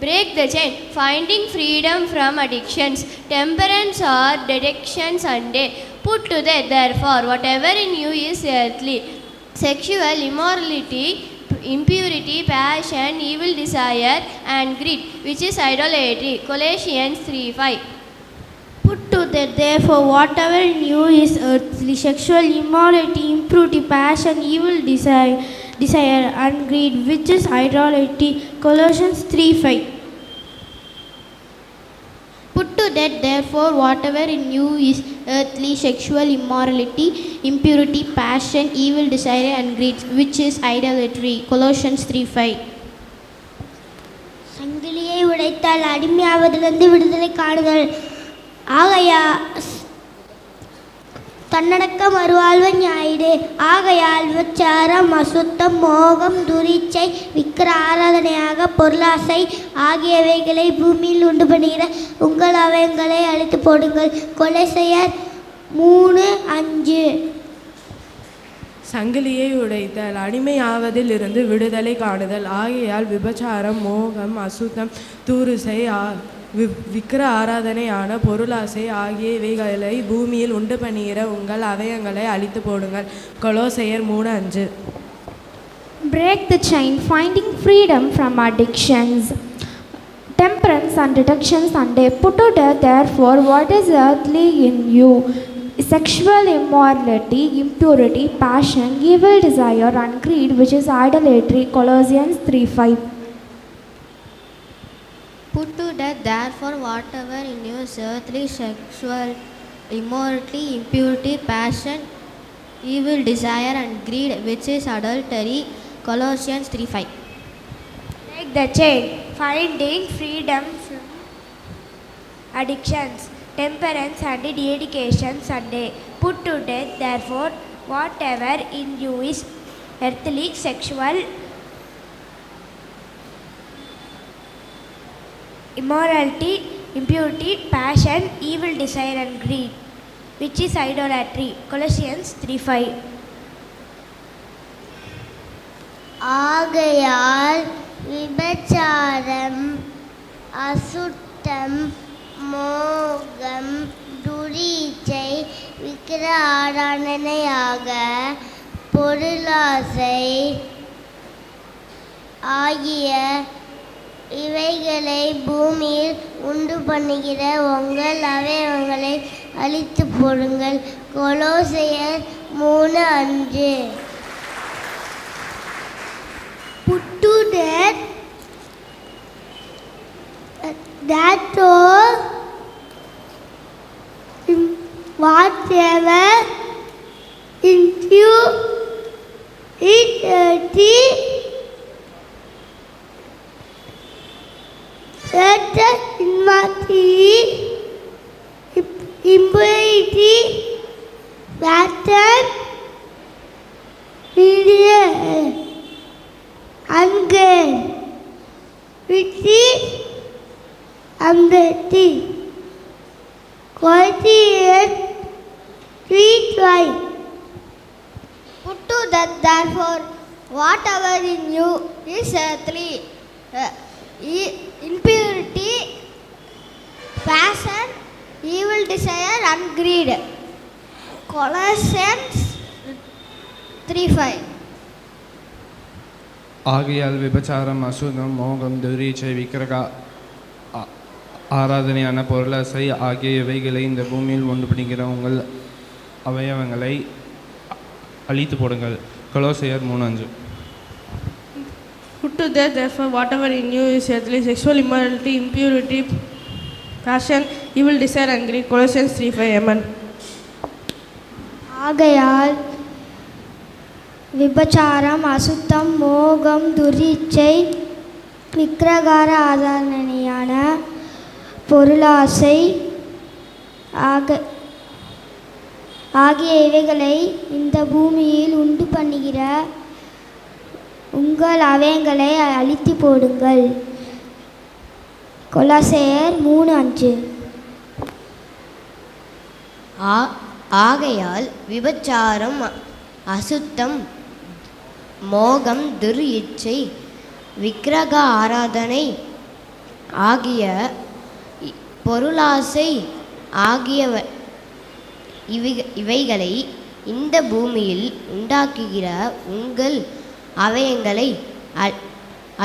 Break the chain, finding freedom from addictions, temperance or dedication Sunday. Put to death, therefore, whatever in you is earthly, sexual immorality, impurity, passion, evil desire, and greed, which is idolatry. Colossians 3:5. Put to death, therefore, whatever in you is earthly, sexual immorality, impurity, passion, evil desire and greed, which is idolatry. Colossians 3:5. Put to death, therefore, whatever in you is earthly, sexual immorality, impurity, passion, evil desire and greed, which is idolatry. Colossians 3:5. சங்கிலியை உடைத்தால் அடிமையாவதிலிருந்து விடுதலை காணுதல். தன்னடக்க மறுவாழ்வு ஞாயிறு. ஆகையால் விபச்சாரம் அசுத்தம் மோகம் துரிச்சை விக்கிர ஆராதனையாக பொருளாசை ஆகியவைகளை பூமியில் உண்டு பண்ணுகிற உங்கள் அவயங்களை அழித்து போடுங்கள். கொலோசியர் 3:5. சங்கிலியை உடைத்தல் அடிமையாவதில் இருந்து விடுதலை காணுதல். ஆகையால் விபச்சாரம் மோகம் அசுத்தம் தூருசை விக்கிர ஆராதனையான பொருளாசை ஆகிய இவைகளை பூமியில் உண்டு பண்ணுகிற உங்கள் அவயங்களை அழித்து போடுங்கள். கொலோசையர் 3:5. Break the chain, finding freedom from addictions, temperance and dedication Sunday. Put to death, therefore, what is earthly in you, sexual immorality, impurity, passion, evil desire and greed, which is idolatry. Colossians 3:5. Put to death, therefore, whatever in you is earthly, sexual immorality, impurity, passion, evil desire and greed, which is adultery. Colossians 3:5. Break the chain, finding freedom from addictions, temperance and dedication Sunday. Put to death, therefore, whatever in you is earthly, sexual, immorality, impurity, passion, evil desire and greed, which is idolatry. Colossians 3:5. ஆகையால் விபச்சாரம், அசுத்தம், மோகம், துரீச்சை, விக்கிர ஆராதனையாக பொருளாசை ஆகிய இவைகளை பூமியில் உண்டு பண்ணுகிற உங்கள் அவயவங்களை அழித்து போடுங்கள். கொலோசையர் 3:5. Put to death, therefore, whatever in you is earthly, certain immorality, impurity, passion, anger, which is empty. Colossians 3:5. Put to death, therefore, whatever in you is earthly, impurity, passion, evil desire and greed. Colossians 3:5. ஆகையால் விபச்சாரம், அசுத்தம், மோகம், துரீச்சை, விக்கிரக ஆராதனையான பொருளாசை ஆகிய இவைகளை இந்த பூமியில் உண்டு பண்ணுகிற உங்கள் அவயவங்களை அழித்து போடுங்கள். கொலோசையர் 3:5. Put to death, therefore, whatever in you is earthly, sexual immorality, impurity, passion, evil desire and greed. Colossians 3:5. Amen. ஆகையால் விபச்சாரம், அசுத்தம், மோகம், துரிச்சை, விக்கிரகார ஆராதனையான பொருளாசை ஆகிய இவைகளை இந்த பூமியில் உண்டு பண்ணுகிற உங்கள் அவயங்களை அழித்து போடுங்கள். கொலோசையர் 3:5. ஆகையால் விபச்சாரம், அசுத்தம், மோகம், துர் இச்சை, விக்கிரக ஆராதனை ஆகிய பொருளாசை ஆகிய இவைகளை இந்த பூமியில் உண்டாக்குகிற உங்கள் அவயங்களை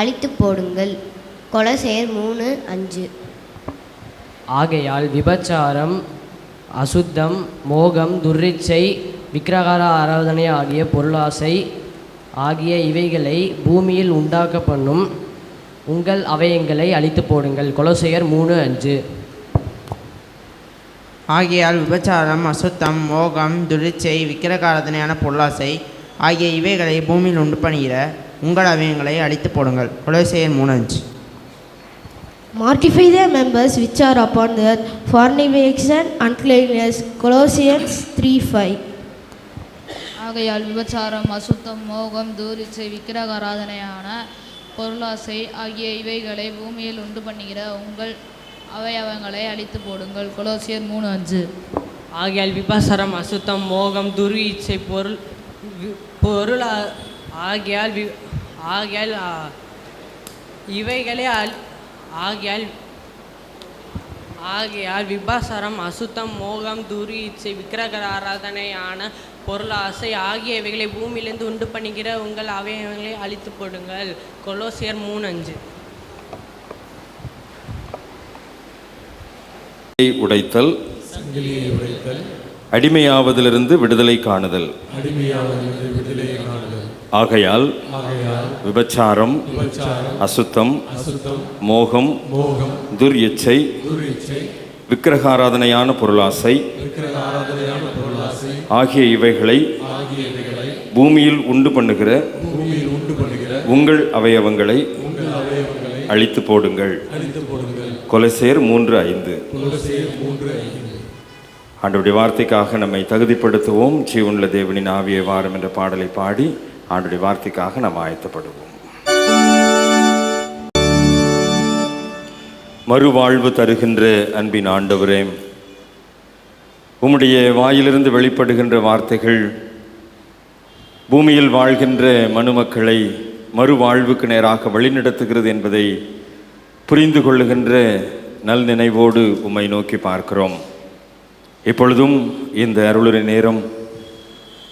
அழித்து போடுங்கள். கொலோசையர் 3:5. ஆகையால் விபச்சாரம், அசுத்தம், மோகம், துர்ரிச்சை, விக்கிரகார ஆராதனை ஆகிய பொருளாசை ஆகிய இவைகளை பூமியில் உண்டாக்க பண்ணும் உங்கள் அவயங்களை அழித்து போடுங்கள். கொலோசையர் 3:5. ஆகையால் விபச்சாரம், அசுத்தம், மோகம், துரிச்சை, விக்கிரகாராதனையான பொருளாசை ஆகிய இவைகளை பூமியில் உண்டு பண்ணுகிற உங்கள் அவயங்களை அழித்து போடுங்கள். கொலோசையர் 3:5. Mortify their members which are upon the earth, fornication, uncleanness. Colossians 3:5. ஆகையால் விபச்சாரம், அசுத்தம், மோகம், தூரிச்சை, விக்கிரக ஆராதனையான பொருளாசை ஆகிய இவைகளை பூமியில் உண்டு பண்ணுகிற உங்கள் அவயவங்களை அழித்து போடுங்கள். கொலோசியர் 3:5. ஆகையால் விபச்சாரம், அசுத்தம், மோகம், துர் இச்சை, பொருள் ஆகியால் இவைகளை ஆகையால் விபச்சாரம், அசுத்தம், மோகம், துர் இச்சை, விக்கிரக ஆராதனையான பொருளாசை ஆகிய இவைகளை பூமியிலிருந்து உண்டு பண்ணுகிற உங்கள் அவயவங்களை அழித்து போடுங்கள். கொலோசியர் 3:5. உடைத்தல், அடிமையாவதிலிருந்து விடுதலை காணுதல். ஆகையால் விபச்சாரம், அசுத்தம், மோகம், துர் இச்சை, விக்கிரகாராதனையான பொருளாசை ஆகிய இவைகளை பூமியில் உண்டு பண்ணுகிற உங்கள் அவயவங்களை அழித்து போடுங்கள். கொலோசியர் 3:5. ஆண்டவருடைய வார்த்தைக்காக நம்மை தகுதிப்படுத்துவோம். ஜீவனுள்ள தேவனின் ஆவியை வாரும் என்ற பாடலை பாடி ஆண்டவருடைய வார்த்தைக்காக நாம் ஆயத்தப்படுவோம். மறுவாழ்வு தருகின்ற அன்பின் ஆண்டவரே, உம்முடைய வாயிலிருந்து வெளிப்படுகின்ற வார்த்தைகள் பூமியில் வாழ்கின்ற மனுமக்களை மறுவாழ்வுக்கு நேராக வழிநடத்துகிறது என்பதை புரிந்து கொள்ளுகின்ற நல் நினைவோடு உம்மை நோக்கி பார்க்கிறோம். இப்பொழுதும் இந்த அருளுரை நேரம்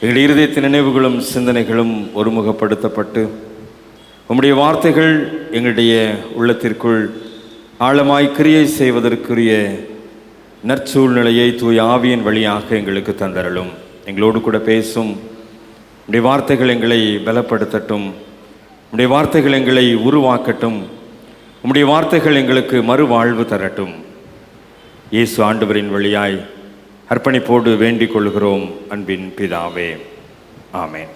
எங்களுடைய இருதயத்தின் நினைவுகளும் சிந்தனைகளும் ஒருமுகப்படுத்தப்பட்டு உம்முடைய வார்த்தைகள் எங்களுடைய உள்ளத்திற்குள் ஆழமாய் கிரியை செய்வதற்குரிய நற்சூழ்நிலையை தூய ஆவியின் வழியாக எங்களுக்கு தந்தரலும். எங்களோடு கூட பேசும் உம்முடைய வார்த்தைகள் எங்களை பலப்படுத்தட்டும். உம்முடைய வார்த்தைகள் எங்களை உருவாக்கட்டும். உம்முடைய வார்த்தைகள் எங்களுக்கு மறுவாழ்வு தரட்டும். இயேசு ஆண்டவரின் வழியாய் அர்ப்பணிப்போடு வேண்டிக் கொள்கிறோம் அன்பின் பிதாவே, ஆமென்.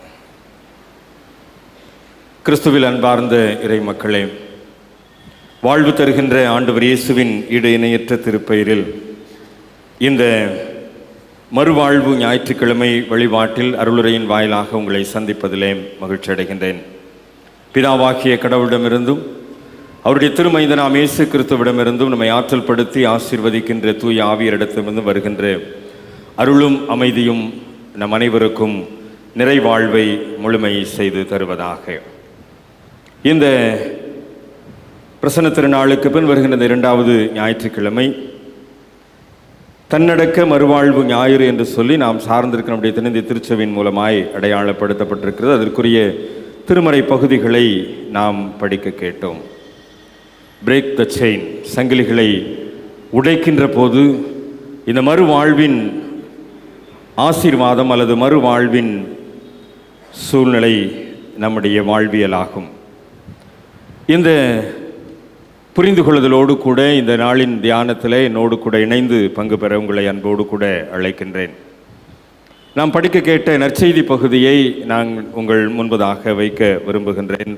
கிறிஸ்துவில் அன்பார்ந்த இறை மக்களே, வாழ்வு தருகின்ற ஆண்டவர் இயேசுவின் ஈடு இணையற்ற திருப்பெயரில் இந்த மறுவாழ்வு ஞாயிற்றுக்கிழமை வழிபாட்டில் அருளுரையின் வாயிலாக உங்களை சந்திப்பதிலே மகிழ்ச்சி அடைகின்றேன். பிதாவாகிய கடவுளிடமிருந்தும் அவருடைய திருமைந்தனாம் இயேசு கிறிஸ்துவிடமிருந்தும் நம்மை ஆற்றல் படுத்தி ஆசீர்வதிக்கின்ற தூய ஆவியரிடத்திலிருந்து வருகின்ற அருளும் அமைதியும் நம் அனைவருக்கும் நிறைவாழ்வை முழுமை செய்து தருவதாக. இந்த பிரசன்ன திருநாளுக்கு பின் வருகின்ற 2வது ஞாயிற்றுக்கிழமை தன்னடக்க மறுவாழ்வு ஞாயிறு என்று சொல்லி நாம் சார்ந்திருக்கிற நம்முடைய தென்னிந்திய திருச்சபையின் மூலமாய் அடையாளப்படுத்தப்பட்டிருக்கிறது. அதற்குரிய திருமறை பகுதிகளை நாம் படிக்க கேட்டோம். பிரேக் த செயின், சங்கிலிகளை உடைக்கின்ற போது இந்த மறுவாழ்வின் ஆசீர்வாதம் அல்லது மறுவாழ்வின் சூழ்நிலை நம்முடைய வாழ்வியலாகும். இந்த புரிந்து கொள்ளுதலோடு கூட இந்த நாளின் தியானத்தில் என்னோடு கூட இணைந்து பங்கு பெற உங்களை அன்போடு கூட அழைக்கின்றேன். நாம் படிக்க கேட்ட நற்செய்தி பகுதியை நான் உங்கள் முன்பதாக வைக்க விரும்புகின்றேன்.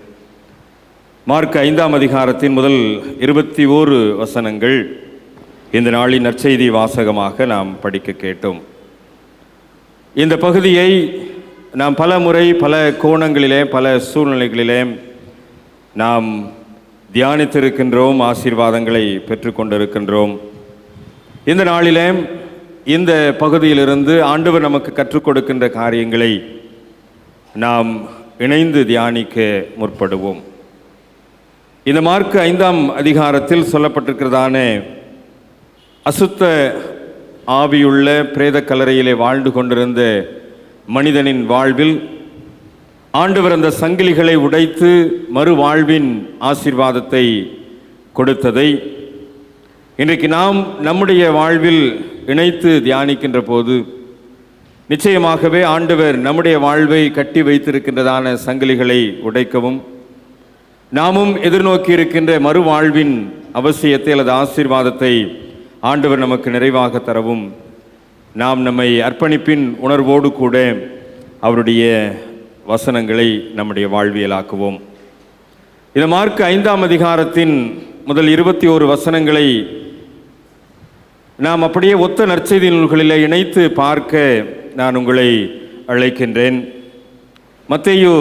மார்க் 5ஆம் அதிகாரத்தின் முதல் 21 வசனங்கள் இந்த நாளின் நற்செய்தி வாசகமாக நாம் படிக்க கேட்டோம். இந்த பகுதியை நாம் பல முறை பல கோணங்களிலே பல சூழ்நிலைகளிலே நாம் தியானித்திருக்கின்றோம், ஆசீர்வாதங்களை பெற்றுக்கொண்டிருக்கின்றோம். இந்த நாளிலே இந்த பகுதியிலிருந்து ஆண்டவர் நமக்கு கற்றுக் கொடுக்கின்ற காரியங்களை நாம் இணைந்து தியானிக்க முற்படுவோம். இந்த மார்க் 5ஆம் அதிகாரத்தில் சொல்லப்பட்டிருக்கிறதான அசுத்த ஆவியுள்ள பிரேத கல்லறையிலே வாழ்ந்து கொண்டிருந்த மனிதனின் வாழ்வில் ஆண்டவர் அந்த சங்கிலிகளை உடைத்து மறுவாழ்வின் ஆசீர்வாதத்தை கொடுத்ததை இன்றைக்கு நாம் நம்முடைய வாழ்வில் இணைத்து தியானிக்கின்ற போது நிச்சயமாகவே ஆண்டவர் நம்முடைய வாழ்வை கட்டி வைத்திருக்கின்றதான சங்கிலிகளை உடைக்கவும் நாமும் எதிர்நோக்கி இருக்கின்ற மறுவாழ்வின் அவசியத்தை அல்லது ஆசீர்வாதத்தை ஆண்டவர் நமக்கு நிறைவாக தரவும் நாம் நம்மை அர்ப்பணிப்பின் உணர்வோடு கூட அவருடைய வசனங்களை நம்முடைய வாழ்வியலாக்குவோம். இந்த மார்க் 5ஆம் அதிகாரத்தின் முதல் 21 வசனங்களை நாம் அப்படியே ஒத்த நற்செய்தி நூல்களில் இணைத்து பார்க்க நான் உங்களை அழைக்கின்றேன். மத்தேயு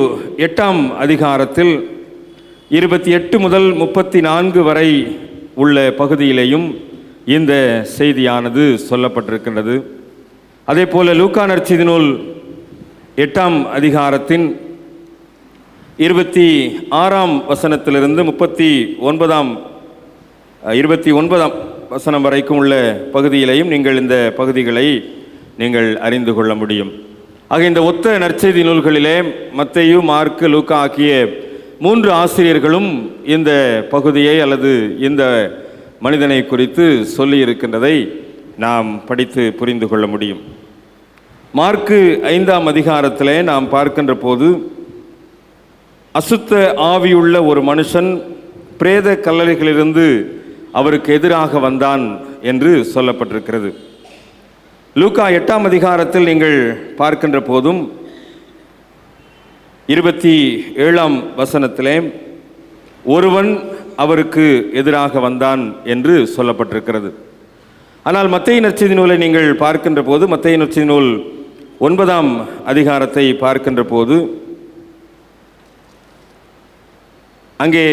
8ஆம் அதிகாரத்தில் 28 முதல் 34 வரை உள்ள பகுதியிலேயும் இந்த செய்தியானது சொல்லப்பட்டிருக்கின்றது. அதே போல லூக்கா நற்செய்தி நூல் 8ஆம் அதிகாரத்தின் 26ஆம் வசனத்திலிருந்து 29ஆம் வசனம் வரைக்கும் உள்ள பகுதியிலையும் நீங்கள் இந்த பகுதிகளை நீங்கள் அறிந்து கொள்ள முடியும். ஆக இந்த ஒத்த நற்செய்தி நூல்களிலே மத்தேயு, மார்க்கு, லூக்கா ஆகிய 3 ஆசிரியர்களும் இந்த பகுதியை அல்லது இந்த மனிதனை குறித்து சொல்லி இருக்கின்றதை நாம் படித்து புரிந்து கொள்ள முடியும். மார்க்கு 5ஆம் அதிகாரத்திலே நாம் பார்க்கின்ற போது அசுத்த ஆவியுள்ள ஒரு மனுஷன் பிரேத கல்லறைகளிலிருந்து அவருக்கு எதிராக வந்தான் என்று சொல்லப்பட்டிருக்கிறது. லூக்கா 8ஆம் அதிகாரத்தில் நீங்கள் பார்க்கின்ற போதும் 27ஆம் வசனத்திலே ஒருவன் அவருக்கு எதிராக வந்தான் என்று சொல்லப்பட்டிருக்கிறது. ஆனால் மத்தேயு நற்செய்தி நூலை நீங்கள் பார்க்கின்ற போது, மத்தேயு நற்செய்தி நூல் 9ஆம் அதிகாரத்தை பார்க்கின்ற போது அங்கே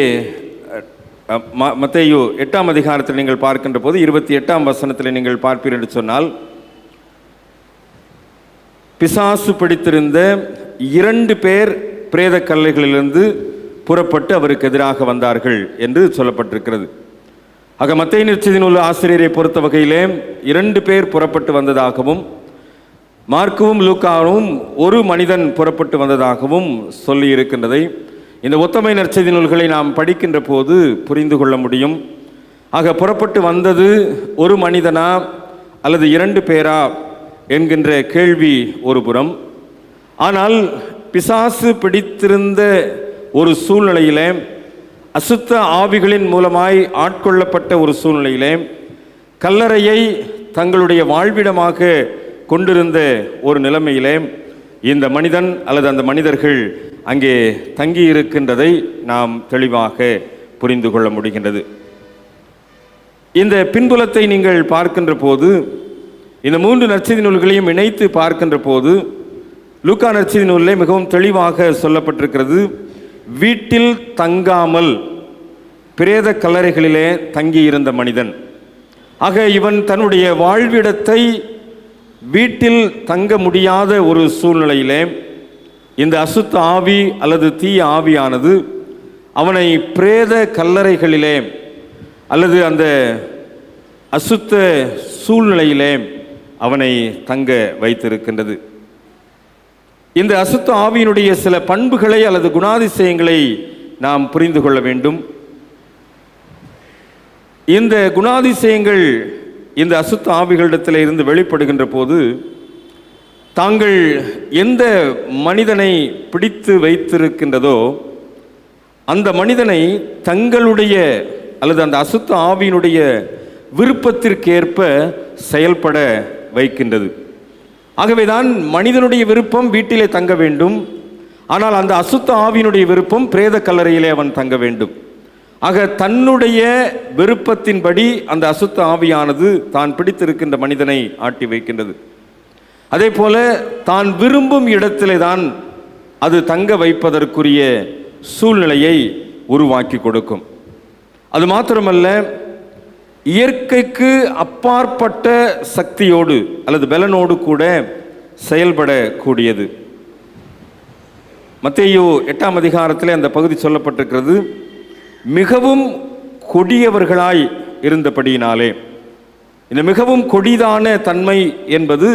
மத்தேயு 8ஆம் அதிகாரத்தில் நீங்கள் பார்க்கின்ற போது 28ஆம் வசனத்தில் நீங்கள் பார்ப்பீர்கள் என்று சொன்னால், பிசாசு பிடித்திருந்த 2 பேர் பிரேத கல்லைகளிலிருந்து புறப்பட்டு அவருக்கு எதிராக வந்தார்கள் என்று சொல்லப்பட்டிருக்கிறது. ஆக மத்தேயு நற்செய்தி நூல் ஆசிரியரை பொறுத்த வகையிலே 2 பேர் புறப்பட்டு வந்ததாகவும், மார்க்குவும் லூக்காவும் ஒரு மனிதன் புறப்பட்டு வந்ததாகவும் சொல்லி இருக்கின்றதை இந்த ஒத்தமை நற்செய்தி நூல்களை நாம் படிக்கின்ற போது புரிந்து கொள்ள முடியும். ஆக புறப்பட்டு வந்தது ஒரு மனிதனா அல்லது 2 பேரா என்கின்ற கேள்வி ஒரு புறம். ஆனால் பிசாசு பிடித்திருந்த ஒரு சூழ்நிலையிலே, அசுத்த ஆவிகளின் மூலமாய் ஆட்கொள்ளப்பட்ட ஒரு சூழ்நிலையிலே, கல்லறையை தங்களுடைய வாழ்விடமாக கொண்டிருந்த ஒரு நிலைமையிலே இந்த மனிதன் அல்லது அந்த மனிதர்கள் அங்கே தங்கியிருக்கின்றதை நாம் தெளிவாக புரிந்து கொள்ள முடிகின்றது. இந்த பின்புலத்தை நீங்கள் பார்க்கின்ற போது, இந்த 3 நற்செய்தி நூல்களையும் இணைத்து பார்க்கின்ற போது, லூக்கா நற்செய்தி நூலிலே மிகவும் தெளிவாக சொல்லப்பட்டிருக்கிறது, வீட்டில் தங்காமல் பிரேத கல்லறைகளிலே தங்கியிருந்த மனிதன். ஆக இவன் தன்னுடைய வாழ்விடத்தை வீட்டில் தங்க முடியாத ஒரு சூழ்நிலையிலே இந்த அசுத்த ஆவி அல்லது தீய ஆவியானது அவனை பிரேத கல்லறைகளிலே அல்லது அந்த அசுத்த சூழ்நிலையிலே அவனை தங்க வைத்திருக்கின்றது. இந்த அசுத்த ஆவியினுடைய சில பண்புகளை அல்லது குணாதிசயங்களை நாம் புரிந்து கொள்ள வேண்டும். இந்த குணாதிசயங்கள் இந்த அசுத்த ஆவிகளிடத்தில் இருந்து வெளிப்படுகின்ற போது, தாங்கள் எந்த மனிதனை பிடித்து வைத்திருக்கின்றதோ அந்த மனிதனை தங்களுடைய அல்லது அந்த அசுத்த ஆவியினுடைய விருப்பத்திற்கேற்ப செயல்பட வைக்கின்றது. ஆகவேதான் மனிதனுடைய விருப்பம் வீட்டிலே தங்க வேண்டும், ஆனால் அந்த அசுத்த ஆவியினுடைய விருப்பம் பிரேத கல்லறையிலே அவன் தங்க வேண்டும். ஆக தன்னுடைய விருப்பத்தின்படி அந்த அசுத்த ஆவியானது தான் பிடித்திருக்கின்ற மனிதனை ஆட்டி வைக்கின்றது. அதே போல தான் விரும்பும் இடத்திலே தான் அது தங்க வைப்பதற்குரிய சூழ்நிலையை உருவாக்கி கொடுக்கும். அது மாத்திரமல்ல, இயற்கைக்கு அப்பாற்பட்ட சக்தியோடு அல்லது பலனோடு கூட செயல்படக்கூடியது. மத்தேயு 8ஆம் அதிகாரத்தில் அந்த பகுதி சொல்லப்பட்டிருக்கிறது, மிகவும் கொடியவர்களாய் இருந்தபடியினாலே. இந்த மிகவும் கொடிதான தன்மை என்பது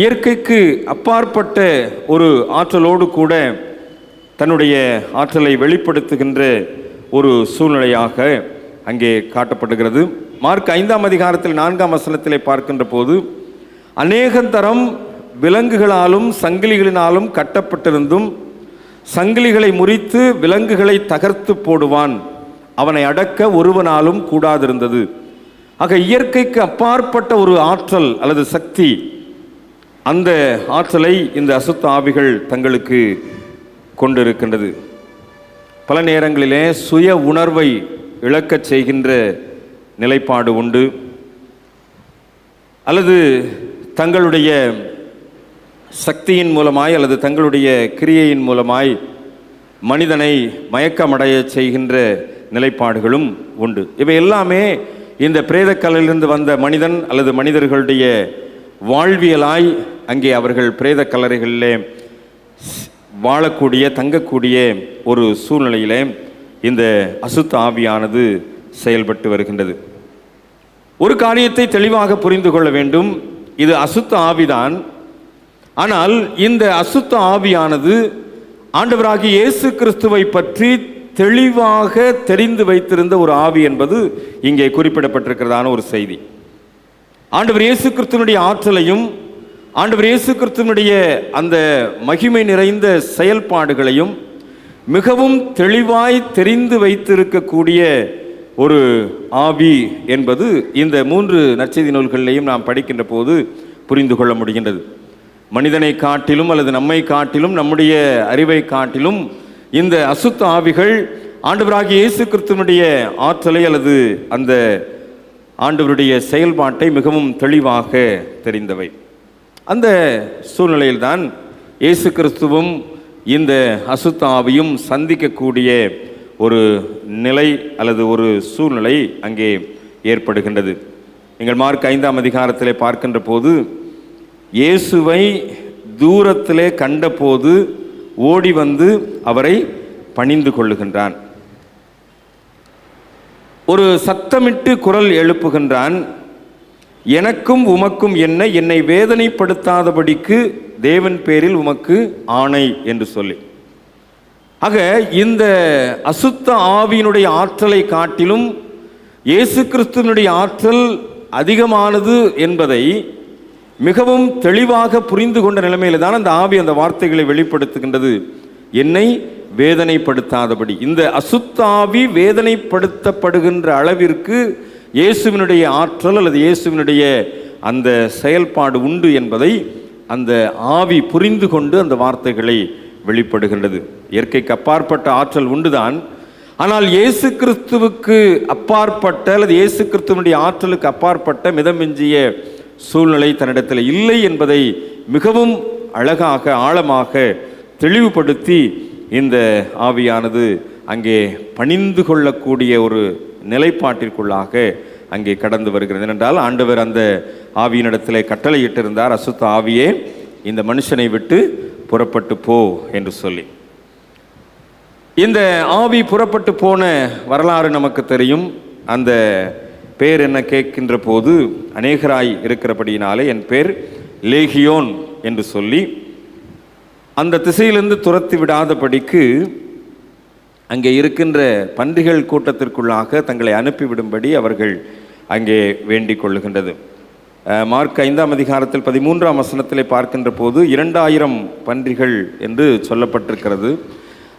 இயற்கைக்கு அப்பாற்பட்ட ஒரு ஆற்றலோடு கூட தன்னுடைய ஆற்றலை வெளிப்படுத்துகின்ற ஒரு சூழ்நிலையாக அங்கே காட்டப்படுகிறது. மார்க் 5ஆம் அதிகாரத்தில் 4ஆம் வசனத்திலே பார்க்கின்ற போது, அநேகந்தரம் விலங்குகளாலும் சங்கிலிகளினாலும் கட்டப்பட்டிருந்தும் சங்கிலிகளை முறித்து விலங்குகளை தகர்த்து போடுவான், அவனை அடக்க ஒருவனாலும் கூடாதிருந்தது. ஆக இயற்கைக்கு அப்பாற்பட்ட ஒரு ஆற்றல் அல்லது சக்தி, அந்த ஆற்றலை இந்த அசுத்த ஆவிகள் தங்களுக்கு கொண்டிருக்கின்றது. பல நேரங்களிலே சுய உணர்வை இழக்கச் செய்கின்ற நிலைப்பாடு உண்டு, அல்லது தங்களுடைய சக்தியின் மூலமாய் அல்லது தங்களுடைய கிரியையின் மூலமாய் மனிதனை மயக்கமடைய செய்கின்ற நிலைப்பாடுகளும் உண்டு. இவை எல்லாமே இந்த பிரேதக்கல்லிலிருந்து வந்த மனிதன் அல்லது மனிதர்களுடைய வாழ்வியலாய் அங்கே அவர்கள் பிரேத கல்லறைகளிலே வாழக்கூடிய தங்கக்கூடிய ஒரு சூழ்நிலையிலே இந்த அசுத்த ஆவியானது செயல்பட்டு வருகின்றது. ஒரு காரியத்தை தெளிவாக புரிந்து கொள்ள வேண்டும், இது அசுத்த ஆவிதான். ஆனால் இந்த அசுத்த ஆவியானது ஆண்டவராகிய இயேசு கிறிஸ்துவை பற்றி தெளிவாக தெரிந்து வைத்திருந்த ஒரு ஆவி என்பது இங்கே குறிப்பிடப்பட்டிருக்கிறதான ஒரு செய்தி. ஆண்டவர் இயேசு கிறிஸ்துவனுடைய ஆற்றலையும் ஆண்டவர் இயேசு கிறிஸ்துவனுடைய அந்த மகிமை நிறைந்த செயல்பாடுகளையும் மிகவும் தெளிவாய் தெரிந்து வைத்திருக்கக்கூடிய ஒரு ஆவி என்பது இந்த 3 நற்செய்தி நூல்களிலேயும் நாம் படிக்கின்ற போது புரிந்து கொள்ள முடிகின்றது. மனிதனை காட்டிலும் அல்லது நம்மை காட்டிலும் நம்முடைய அறிவை காட்டிலும் இந்த அசுத்த ஆவிகள் ஆண்டவராகிய இயேசு கிறிஸ்துவினுடைய ஆற்றலை அல்லது அந்த ஆண்டவருடைய செயல்பாட்டை மிகவும் தெளிவாக தெரிந்தவை. அந்த சூழ்நிலையில்தான் இயேசு கிறிஸ்துவும் இந்த அசுத்த ஆவியும் சந்திக்கக்கூடிய ஒரு நிலை அல்லது ஒரு சூழ்நிலை அங்கே ஏற்படுகின்றது. நீங்கள் மார்க் 5ஆம் அதிகாரத்திலே பார்க்கின்ற போது இயேசுவை தூரத்திலே கண்டபோது ஓடி வந்து அவரை பணிந்து கொள்ளுகின்றான். ஒரு சத்தமிட்டு குரல் எழுப்புகின்றான், எனக்கும் உமக்கும் என்ன, என்னை வேதனைப்படுத்தாதபடிக்கு தேவன் பேரில் உமக்கு ஆணை என்று சொல்லி. ஆக இந்த அசுத்த ஆவியினுடைய ஆற்றலை காட்டிலும் இயேசு கிறிஸ்துவினுடைய ஆற்றல் அதிகமானது என்பதை மிகவும் தெளிவாக புரிந்து கொண்ட நிலைமையில தான் அந்த ஆவி அந்த வார்த்தைகளை வெளிப்படுத்துகின்றது, என்னை வேதனைப்படுத்தாதபடி. இந்த அசுத்த ஆவி வேதனைப்படுத்தப்படுகின்ற அளவிற்கு இயேசுவினுடைய ஆற்றல் அல்லது இயேசுவினுடைய அந்த செயல்பாடு உண்டு என்பதை அந்த ஆவி புரிந்து கொண்டு அந்த வார்த்தைகளை வெளிப்படுகின்றது. இயற்கைக்கு அப்பாற்பட்ட ஆற்றல் உண்டுதான், ஆனால் இயேசு கிறிஸ்துவுக்கு அப்பாற்பட்ட அல்லது இயேசு கிறிஸ்துவனுடைய ஆற்றலுக்கு அப்பாற்பட்ட மிதமிஞ்சிய சூழ்நிலை தன்னிடத்தில் இல்லை என்பதை மிகவும் அழகாக ஆழமாக தெளிவுபடுத்தி இந்த ஆவியானது அங்கே பணிந்து கொள்ளக்கூடிய ஒரு நிலைப்பாட்டிற்குள்ளாக அங்கே கடந்து வருகிறது. ஏனென்றால் ஆண்டவர் அந்த ஆவியினிடத்திலே கட்டளையிட்டிருந்தார், அசுத்த ஆவியே இந்த மனுஷனை விட்டு புறப்பட்டு போ என்று சொல்லி. இந்த ஆவி புறப்பட்டு போன வரலாறு நமக்கு தெரியும். அந்த பேர் என்ன கேட்கின்ற போது அநேகராய் இருக்கிறபடியினாலே என் பேர் லேகியோன் என்று சொல்லி அந்த திசையிலிருந்து துரத்தி விடாதபடிக்கு அங்கே இருக்கின்ற பன்றிகள் கூட்டத்திற்குள்ளாக தங்களை அனுப்பிவிடும்படி அவர்கள் அங்கே வேண்டிக் கொள்ளுகின்றது. மார்க் 5ஆம் அதிகாரத்தில் 13ஆம் வசனத்திலே பார்க்கின்ற போது 2000 பன்றிகள் என்று சொல்லப்பட்டிருக்கிறது.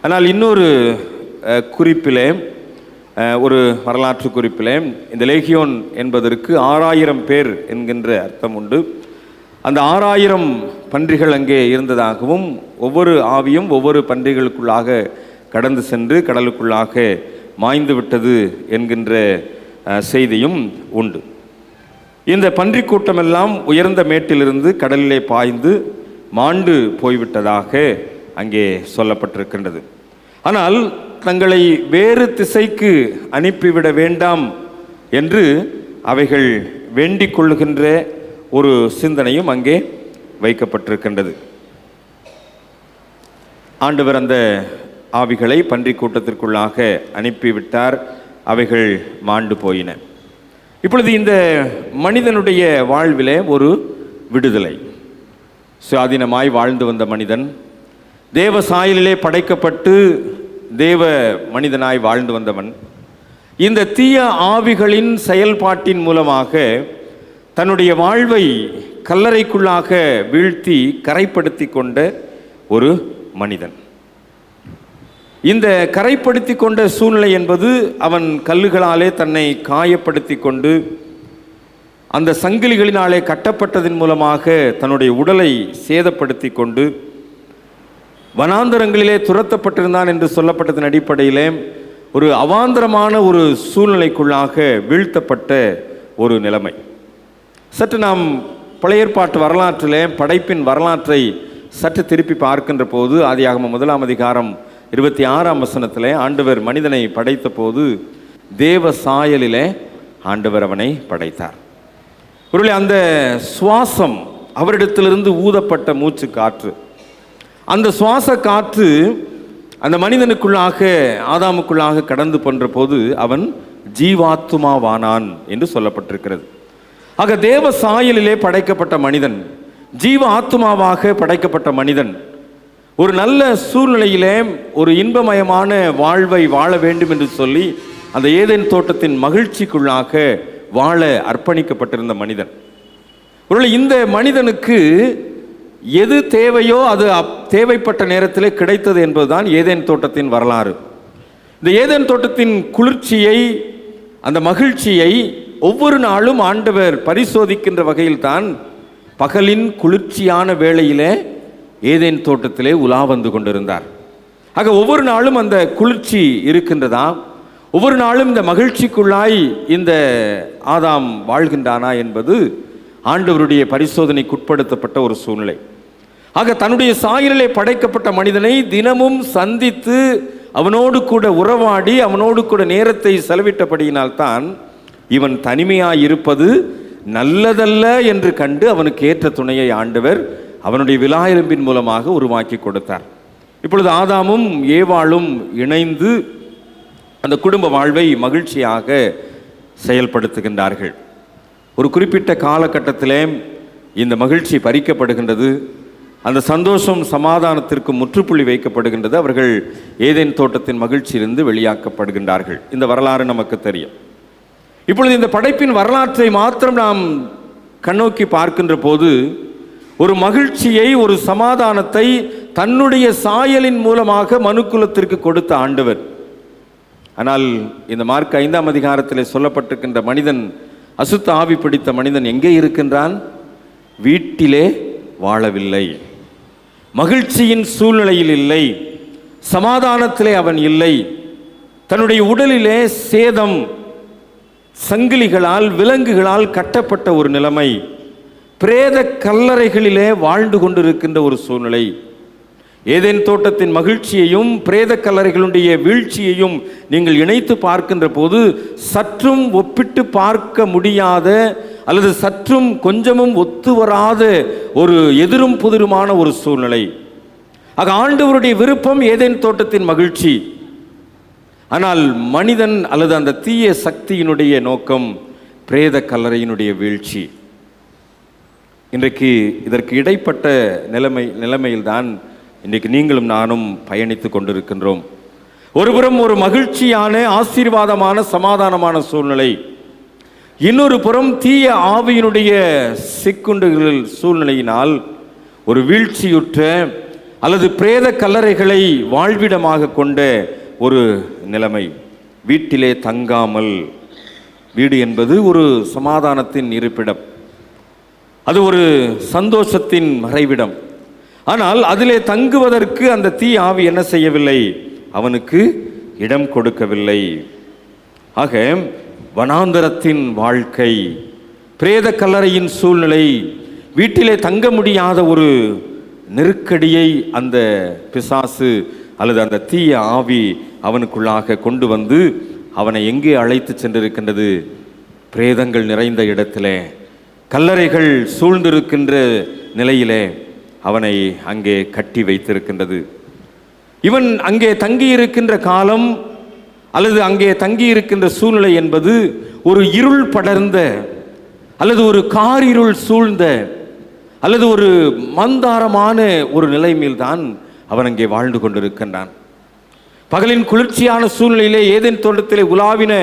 ஆனால் இன்னொரு குறிப்பிலே, ஒரு வரலாற்று குறிப்பிலே, இந்த லேகியோன் என்பதற்கு 6000 பேர் என்கின்ற அர்த்தம் உண்டு. அந்த 6000 பன்றிகள் அங்கே இருந்ததாகவும் ஒவ்வொரு ஆவியும் ஒவ்வொரு பன்றிகளுக்குள்ளாக கடந்து சென்று கடலுக்குள்ளாக மாய்ந்து விட்டது என்கின்ற செய்தியும் உண்டு. இந்த பன்றி கூட்டமெல்லாம் உயர்ந்த மேட்டிலிருந்து கடலிலே பாய்ந்து மாண்டு போய்விட்டதாக அங்கே சொல்லப்பட்டிருக்கின்றது. ஆனால் தங்களை வேறு திசைக்கு அனுப்பிவிட வேண்டாம் என்று அவைகள் வேண்டிக் கொள்ளுகின்ற ஒரு சிந்தனையும் அங்கே வைக்கப்பட்டிருக்கின்றது. ஆண்டவர் அந்த ஆவிகளை பன்றி கூட்டத்திற்குள்ளாக அனுப்பிவிட்டார். அவைகள் மாண்டு போயின. இப்பொழுது இந்த மனிதனுடைய வாழ்விலே ஒரு விடுதலை. சுயாதீனமாய் வாழ்ந்து வந்த மனிதன், தேவ சாயலிலே படைக்கப்பட்டு தேவ மனிதனாய் வாழ்ந்து வந்தவன், இந்த தீய ஆவிகளின் செயல்பாட்டின் மூலமாக தன்னுடைய வாழ்வை கல்லறைக்குள்ளாக வீழ்த்தி கரைப்படுத்தி கொண்ட ஒரு மனிதன். இந்த கரைப்படுத்தி கொண்ட சூழ்நிலை என்பது அவன் கல்லுகளாலே தன்னை காயப்படுத்தி கொண்டு அந்த சங்கிலிகளினாலே கட்டப்பட்டதன் மூலமாக தன்னுடைய உடலை சேதப்படுத்தி கொண்டு வனாந்தரங்களிலே துரத்தப்பட்டிருந்தான் என்று சொல்லப்பட்டதன் அடிப்படையிலே ஒரு அவாந்தரமான ஒரு சூழ்நிலைக்குள்ளாக வீழ்த்தப்பட்ட ஒரு நிலைமை. சற்று நாம் பழைய ஏற்பாட்டு வரலாற்றிலே படைப்பின் வரலாற்றை சற்று திருப்பி பார்க்கின்ற போது ஆதியாகமம் 1ஆம் அதிகாரம் 26ஆம் வசனத்திலே ஆண்டவர் மனிதனை படைத்த போது தேவ சாயலிலே ஆண்டவர் அவனை படைத்தார். ஒருவேளை அந்த சுவாசம், அவரிடத்திலிருந்து ஊதப்பட்ட மூச்சு காற்று, அந்த சுவாச காற்று அந்த மனிதனுக்குள்ளாக ஆதாமுக்குள்ளாக கடந்து போன்ற போது அவன் ஜீவாத்துமாவானான் என்று சொல்லப்பட்டிருக்கிறது. ஆக தேவ சாயலிலே படைக்கப்பட்ட மனிதன், ஜீவ ஆத்துமாவாக படைக்கப்பட்ட மனிதன் ஒரு நல்ல சூழ்நிலையிலே ஒரு இன்பமயமான வாழ்வை வாழ வேண்டும் என்று சொல்லி அந்த ஏதேன் தோட்டத்தின் மகிழ்ச்சிக்குள்ளாக வாழ அர்ப்பணிக்கப்பட்டிருந்த மனிதன். ஒருவேளை இந்த மனிதனுக்கு எது தேவையோ அது தேவைப்பட்ட நேரத்தில் கிடைத்தது என்பதுதான் ஏதேன் தோட்டத்தின் வரலாறு. இந்த ஏதேன் தோட்டத்தின் குளிர்ச்சியை, அந்த மகிழ்ச்சியை ஒவ்வொரு நாளும் ஆண்டவர் பரிசோதிக்கின்ற வகையில்தான் பகலின் குளிர்ச்சியான வேளையிலே ஏதேன் தோட்டத்திலே உலா வந்து கொண்டிருந்தார். ஆக ஒவ்வொரு நாளும் அந்த குளிர்ச்சி இருக்கின்றதா? ஒவ்வொரு நாளும் இந்த மகிழ்ச்சிக்குள்ளாய் இந்த ஆதாம் வாழ்கின்றானா என்பது ஆண்டவருடைய பரிசோதனைக்குட்படுத்தப்பட்ட ஒரு சூழ்நிலை. ஆக தன்னுடைய சாயலிலே படைக்கப்பட்ட மனிதனை தினமும் சந்தித்து அவனோடு கூட உறவாடி அவனோடு கூட நேரத்தை செலவிட்டபடியினால்தான் இவன் தனிமையாய் இருப்பது நல்லதல்ல என்று கண்டு அவனுக்கு ஏற்ற துணையை ஆண்டவர் அவனுடைய விலா எலும்பின் மூலமாக உருவாக்கி கொடுத்தார். இப்பொழுது ஆதாமும் ஏவாளும் இணைந்து அந்த குடும்ப வாழ்வை மகிழ்ச்சியாக செயல்படுத்துகின்றார்கள். ஒரு குறிப்பிட்ட காலகட்டத்திலே இந்த மகிழ்ச்சி பறிக்கப்படுகின்றது. அந்த சந்தோஷம் சமாதானத்திற்கு முற்றுப்புள்ளி வைக்கப்படுகின்றது. அவர்கள் ஏதேன் தோட்டத்தின் மகிழ்ச்சியிலிருந்து வெளியாக்கப்படுகின்றார்கள். இந்த வரலாறு நமக்கு தெரியும். இப்பொழுது இந்த படைப்பின் வரலாற்றை மாத்திரம் நாம் கண்ணோக்கி பார்க்கின்ற போது ஒரு மகிழ்ச்சியை, ஒரு சமாதானத்தை தன்னுடைய சாயலின் மூலமாக மனுக்குலத்திற்கு கொடுத்த ஆண்டவர். ஆனால் இந்த மார்க் 5ஆம் அதிகாரத்தில் சொல்லப்பட்டிருக்கின்ற மனிதன், அசுத்த ஆவி பிடித்த மனிதன் எங்கே இருக்கின்றான்? வீட்டிலே வாழவில்லை, மகிழ்ச்சியின் சூழ்நிலையில் இல்லை, சமாதானத்திலே அவன் இல்லை. தன்னுடைய உடலிலே சேதம், சங்கிலிகளால் விலங்குகளால் கட்டப்பட்ட ஒரு நிலைமை, பிரேத கல்லறைகளிலே வாழ்ந்து கொண்டிருக்கின்ற ஒரு சூழ்நிலை. ஏதேன் தோட்டத்தின் மகிழ்ச்சியையும் பிரேத கல்லறைகளுடைய வீழ்ச்சியையும் நீங்கள் இணைத்து பார்க்கின்ற போது சற்றும் ஒப்பிட்டு பார்க்க முடியாத அல்லது சற்றும் கொஞ்சமும் ஒத்து வராத ஒரு எதிரும் புதிருமான ஒரு சூழ்நிலை. ஆக ஆண்டவருடைய விருப்பம் ஏதேன் தோட்டத்தின் மகிழ்ச்சி. ஆனால் மனிதன் அல்லது அந்த தீய சக்தியினுடைய நோக்கம் பிரேத கல்லறையினுடைய வீழ்ச்சி. இன்றைக்கு இதற்கு இடைப்பட்ட நிலைமையில்தான் இன்றைக்கு நீங்களும் நானும் பயணித்து கொண்டிருக்கின்றோம். ஒருபுறம் ஒரு மகிழ்ச்சியான, ஆசீர்வாதமான, சமாதானமான சூழ்நிலை, இன்னொரு புறம் தீய ஆவியினுடைய சிக்குண்டுகள் சூழ்நிலையினால் ஒரு வீழ்ச்சியுற்ற அல்லது பிரேத கல்லறைகளை வாழ்விடமாக கொண்ட ஒரு நிலைமை. வீட்டிலே தங்காமல், வீடு என்பது ஒரு சமாதானத்தின் இருப்பிடம், அது ஒரு சந்தோஷத்தின் மறைவிடம். ஆனால் அதிலே தங்குவதற்கு அந்த தீ ஆவி என்ன செய்யவில்லை? அவனுக்கு இடம் கொடுக்கவில்லை. ஆக வனாந்தரத்தின் வாழ்க்கை, பிரேத கல்லறையின் சூழ்நிலை, வீட்டிலே தங்க முடியாத ஒரு நெருக்கடியை அந்த பிசாசு அல்லது அந்த தீய ஆவி அவனுக்குள்ளாக கொண்டு வந்து அவனை எங்கே அழைத்து சென்றிருக்கின்றது? பிரேதங்கள் நிறைந்த இடத்திலே, கல்லறைகள் சூழ்ந்திருக்கின்ற நிலையிலே அவனை அங்கே கட்டி வைத்திருக்கின்றது. இவன் அங்கே தங்கியிருக்கின்ற காலம் அல்லது அங்கே தங்கியிருக்கின்ற சூழ்நிலை என்பது ஒரு இருள் படர்ந்த அல்லது ஒரு காரிருள் சூழ்ந்த அல்லது ஒரு மந்தாரமான ஒரு நிலைமையில்தான் அவன் அங்கே வாழ்ந்து கொண்டிருக்கின்றான். பகலின் குளிர்ச்சியான சூழ்நிலையிலே ஏதேன் தோட்டத்திலே உலாவின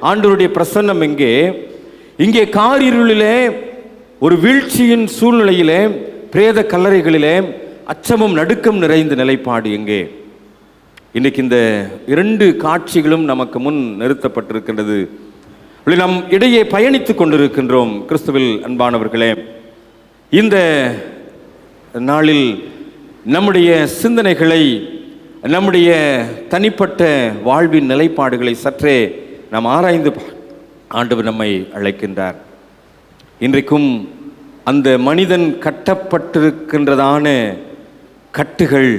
ஆண்டவருடைய பிரசன்னம் எங்கே? இங்கே காரிருளிலே, ஒரு வீழ்ச்சியின் சூழ்நிலையிலே, பிரேத கல்லறைகளிலே அச்சமும் நடுக்கம் நிறைந்த நிலைப்பாடு எங்கே? இன்றைக்கு இந்த இரண்டு காட்சிகளும் நமக்கு முன் நிறுத்தப்பட்டிருக்கின்றது. நம் இடையே பயணித்து கொண்டிருக்கின்றோம். கிறிஸ்துவில் அன்பானவர்களே, இந்த நாளில் நம்முடைய சிந்தனைகளை, நம்முடைய தனிப்பட்ட வாழ்வின் நிலைப்பாடுகளை சற்றே நாம் ஆராய்ந்து ஆண்டவர் நம்மை அழைக்கின்றார். இன்றைக்கும் அந்த மனிதன் கட்டப்பட்டிருக்கின்றதான கட்டுகள்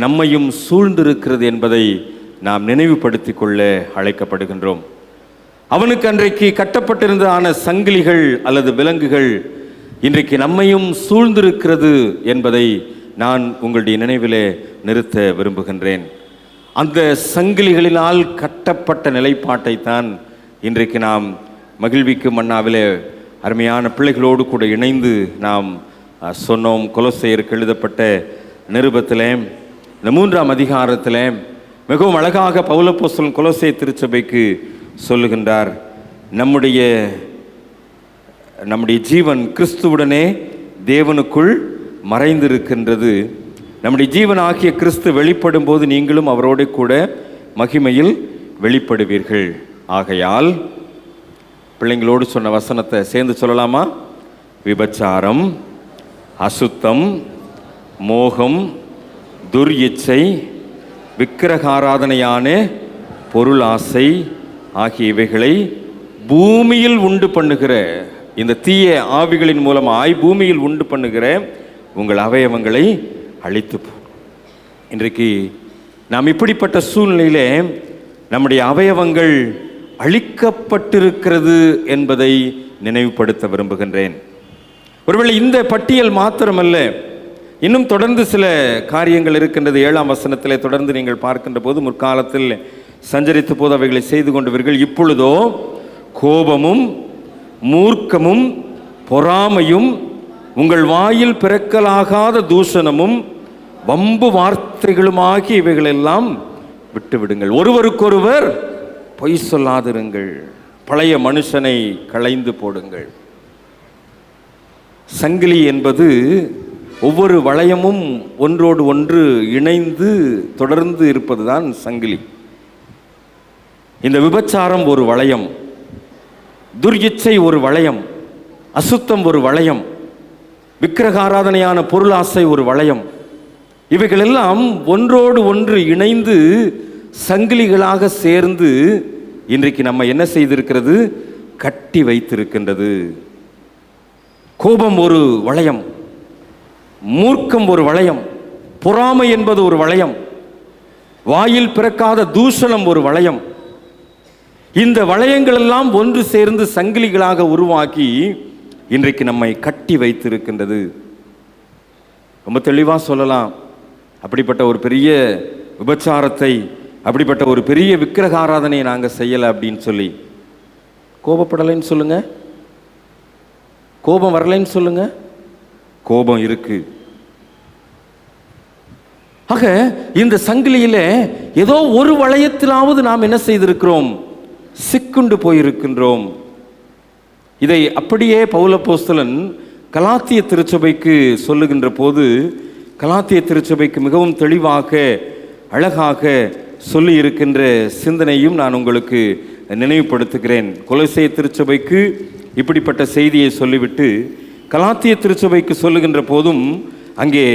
நம்மையும் சூழ்ந்திருக்கிறது என்பதை நாம் நினைவுபடுத்திக் கொள்ள அழைக்கப்படுகின்றோம். அவனுக்கு அன்றைக்கு கட்டப்பட்டிருந்ததான சங்கிலிகள் அல்லது விலங்குகள் இன்றைக்கு நம்மையும் சூழ்ந்திருக்கிறது என்பதை நான் உங்களுடைய நினைவிலே நிறுத்த விரும்புகின்றேன். அந்த சங்கிலிகளினால் கட்டப்பட்ட நிலைப்பாட்டை தான் இன்றைக்கு நாம் மகிழ்விக்கும் மன்னாவிலே அருமையான பிள்ளைகளோடு கூட இணைந்து நாம் சொன்னோம். கொலோசையருக்கு எழுதப்பட்ட நிருபத்திலே இந்த 3ஆம் அதிகாரத்திலே மிகவும் அழகாக பவுலப்போஸ்தலன் கொலோசை திருச்சபைக்கு சொல்லுகின்றார். நம்முடைய ஜீவன் கிறிஸ்துவுடனே தேவனுக்குள் மறைந்திருக்கின்றது. நம்முடைய ஜீவன் ஆகிய கிறிஸ்து வெளிப்படும் போது நீங்களும் அவரோடு கூட மகிமையில் வெளிப்படுவீர்கள். ஆகையால் பிள்ளைங்களோடு சொன்ன வசனத்தை சேர்ந்து சொல்லலாமா? விபச்சாரம், அசுத்தம், மோகம், துர் இச்சை, விக்கிரகாராதனையான பொருள் ஆசை ஆகிய இவைகளை பூமியில் உண்டு பண்ணுகிற, இந்த தீய ஆவிகளின் மூலமாய் பூமியில் உண்டு பண்ணுகிற உங்கள் அவயவங்களை அழித்து. இன்றைக்கு நாம் இப்படிப்பட்ட சூழ்நிலையிலே நம்முடைய அவயவங்கள் அழிக்கப்பட்டிருக்கிறது என்பதை நினைவுபடுத்த விரும்புகின்றேன். ஒருவேளை இந்த பட்டியல் மாத்திரமல்ல, இன்னும் தொடர்ந்து சில காரியங்கள் இருக்கின்றது. 7ஆம் வசனத்திலே தொடர்ந்து நீங்கள் பார்க்கின்ற போது, முற்காலத்தில் சஞ்சரித்த போது அவைகளை செய்து கொண்டவர்கள் இப்பொழுதோ கோபமும் மூர்க்கமும் பொறாமையும் உங்கள் வாயில் பிறக்கலாகாத தூஷணமும் வம்பு வார்த்தைகளுமாகி இவைகளெல்லாம் விட்டுவிடுங்கள். ஒருவருக்கொருவர் பொய் சொல்லாதிருங்கள். பழைய மனுஷனை களைந்து போடுங்கள். சங்கிலி என்பது ஒவ்வொரு வளையமும் ஒன்றோடு ஒன்று இணைந்து தொடர்ந்து இருப்பதுதான் சங்கிலி. இந்த விபச்சாரம் ஒரு வளையம், துர்யிச்சை ஒரு வளையம், அசுத்தம் ஒரு வளையம், விக்கிரகாராதனையான பொருளாசை ஒரு வளையம். இவைகளெல்லாம் ஒன்றோடு ஒன்று இணைந்து சங்கிலிகளாக சேர்ந்து இன்றைக்கு நம்ம என்ன செய்திருக்கிறது? கட்டி வைத்திருக்கின்றது. கோபம் ஒரு வளையம், மூர்க்கம் ஒரு வளையம், பொறாமை என்பது ஒரு வளையம், வாயில் பிறக்காத தூஷணம் ஒரு வளையம். இந்த வளையங்கள் எல்லாம் ஒன்று சேர்ந்து சங்கிலிகளாக உருவாக்கி இன்றைக்கு நம்மை கட்டி வைத்திருக்கின்றது. ரொம்ப தெளிவாக சொல்லலாம், அப்படிப்பட்ட ஒரு பெரிய விபச்சாரத்தை, அப்படிப்பட்ட ஒரு பெரிய விக்கிரகாராதனையை நாங்கள் செய்யலை அப்படின்னு சொல்லி கோபப்படலைன்னு சொல்லுங்க, கோபம் வரலைன்னு சொல்லுங்க. கோபம் இருக்கு. ஆக இந்த சங்கிலியில ஏதோ ஒரு வளையத்திலாவது நாம் என்ன செய்திருக்கிறோம்? சிக்குண்டு போயிருக்கின்றோம். இதை அப்படியே பவுலப்போஸ்தலன் கலாத்திய திருச்சபைக்கு சொல்லுகின்ற போது, கலாத்திய திருச்சபைக்கு மிகவும் தெளிவாக அழகாக சொல்லி இருக்கின்ற சிந்தனையும் நான் உங்களுக்கு நினைவுபடுத்துகிறேன். கொலோசை திருச்சபைக்கு இப்படிப்பட்ட செய்தியை சொல்லிவிட்டு கலாத்திய திருச்சபைக்கு சொல்லுகின்ற போதும் அங்கே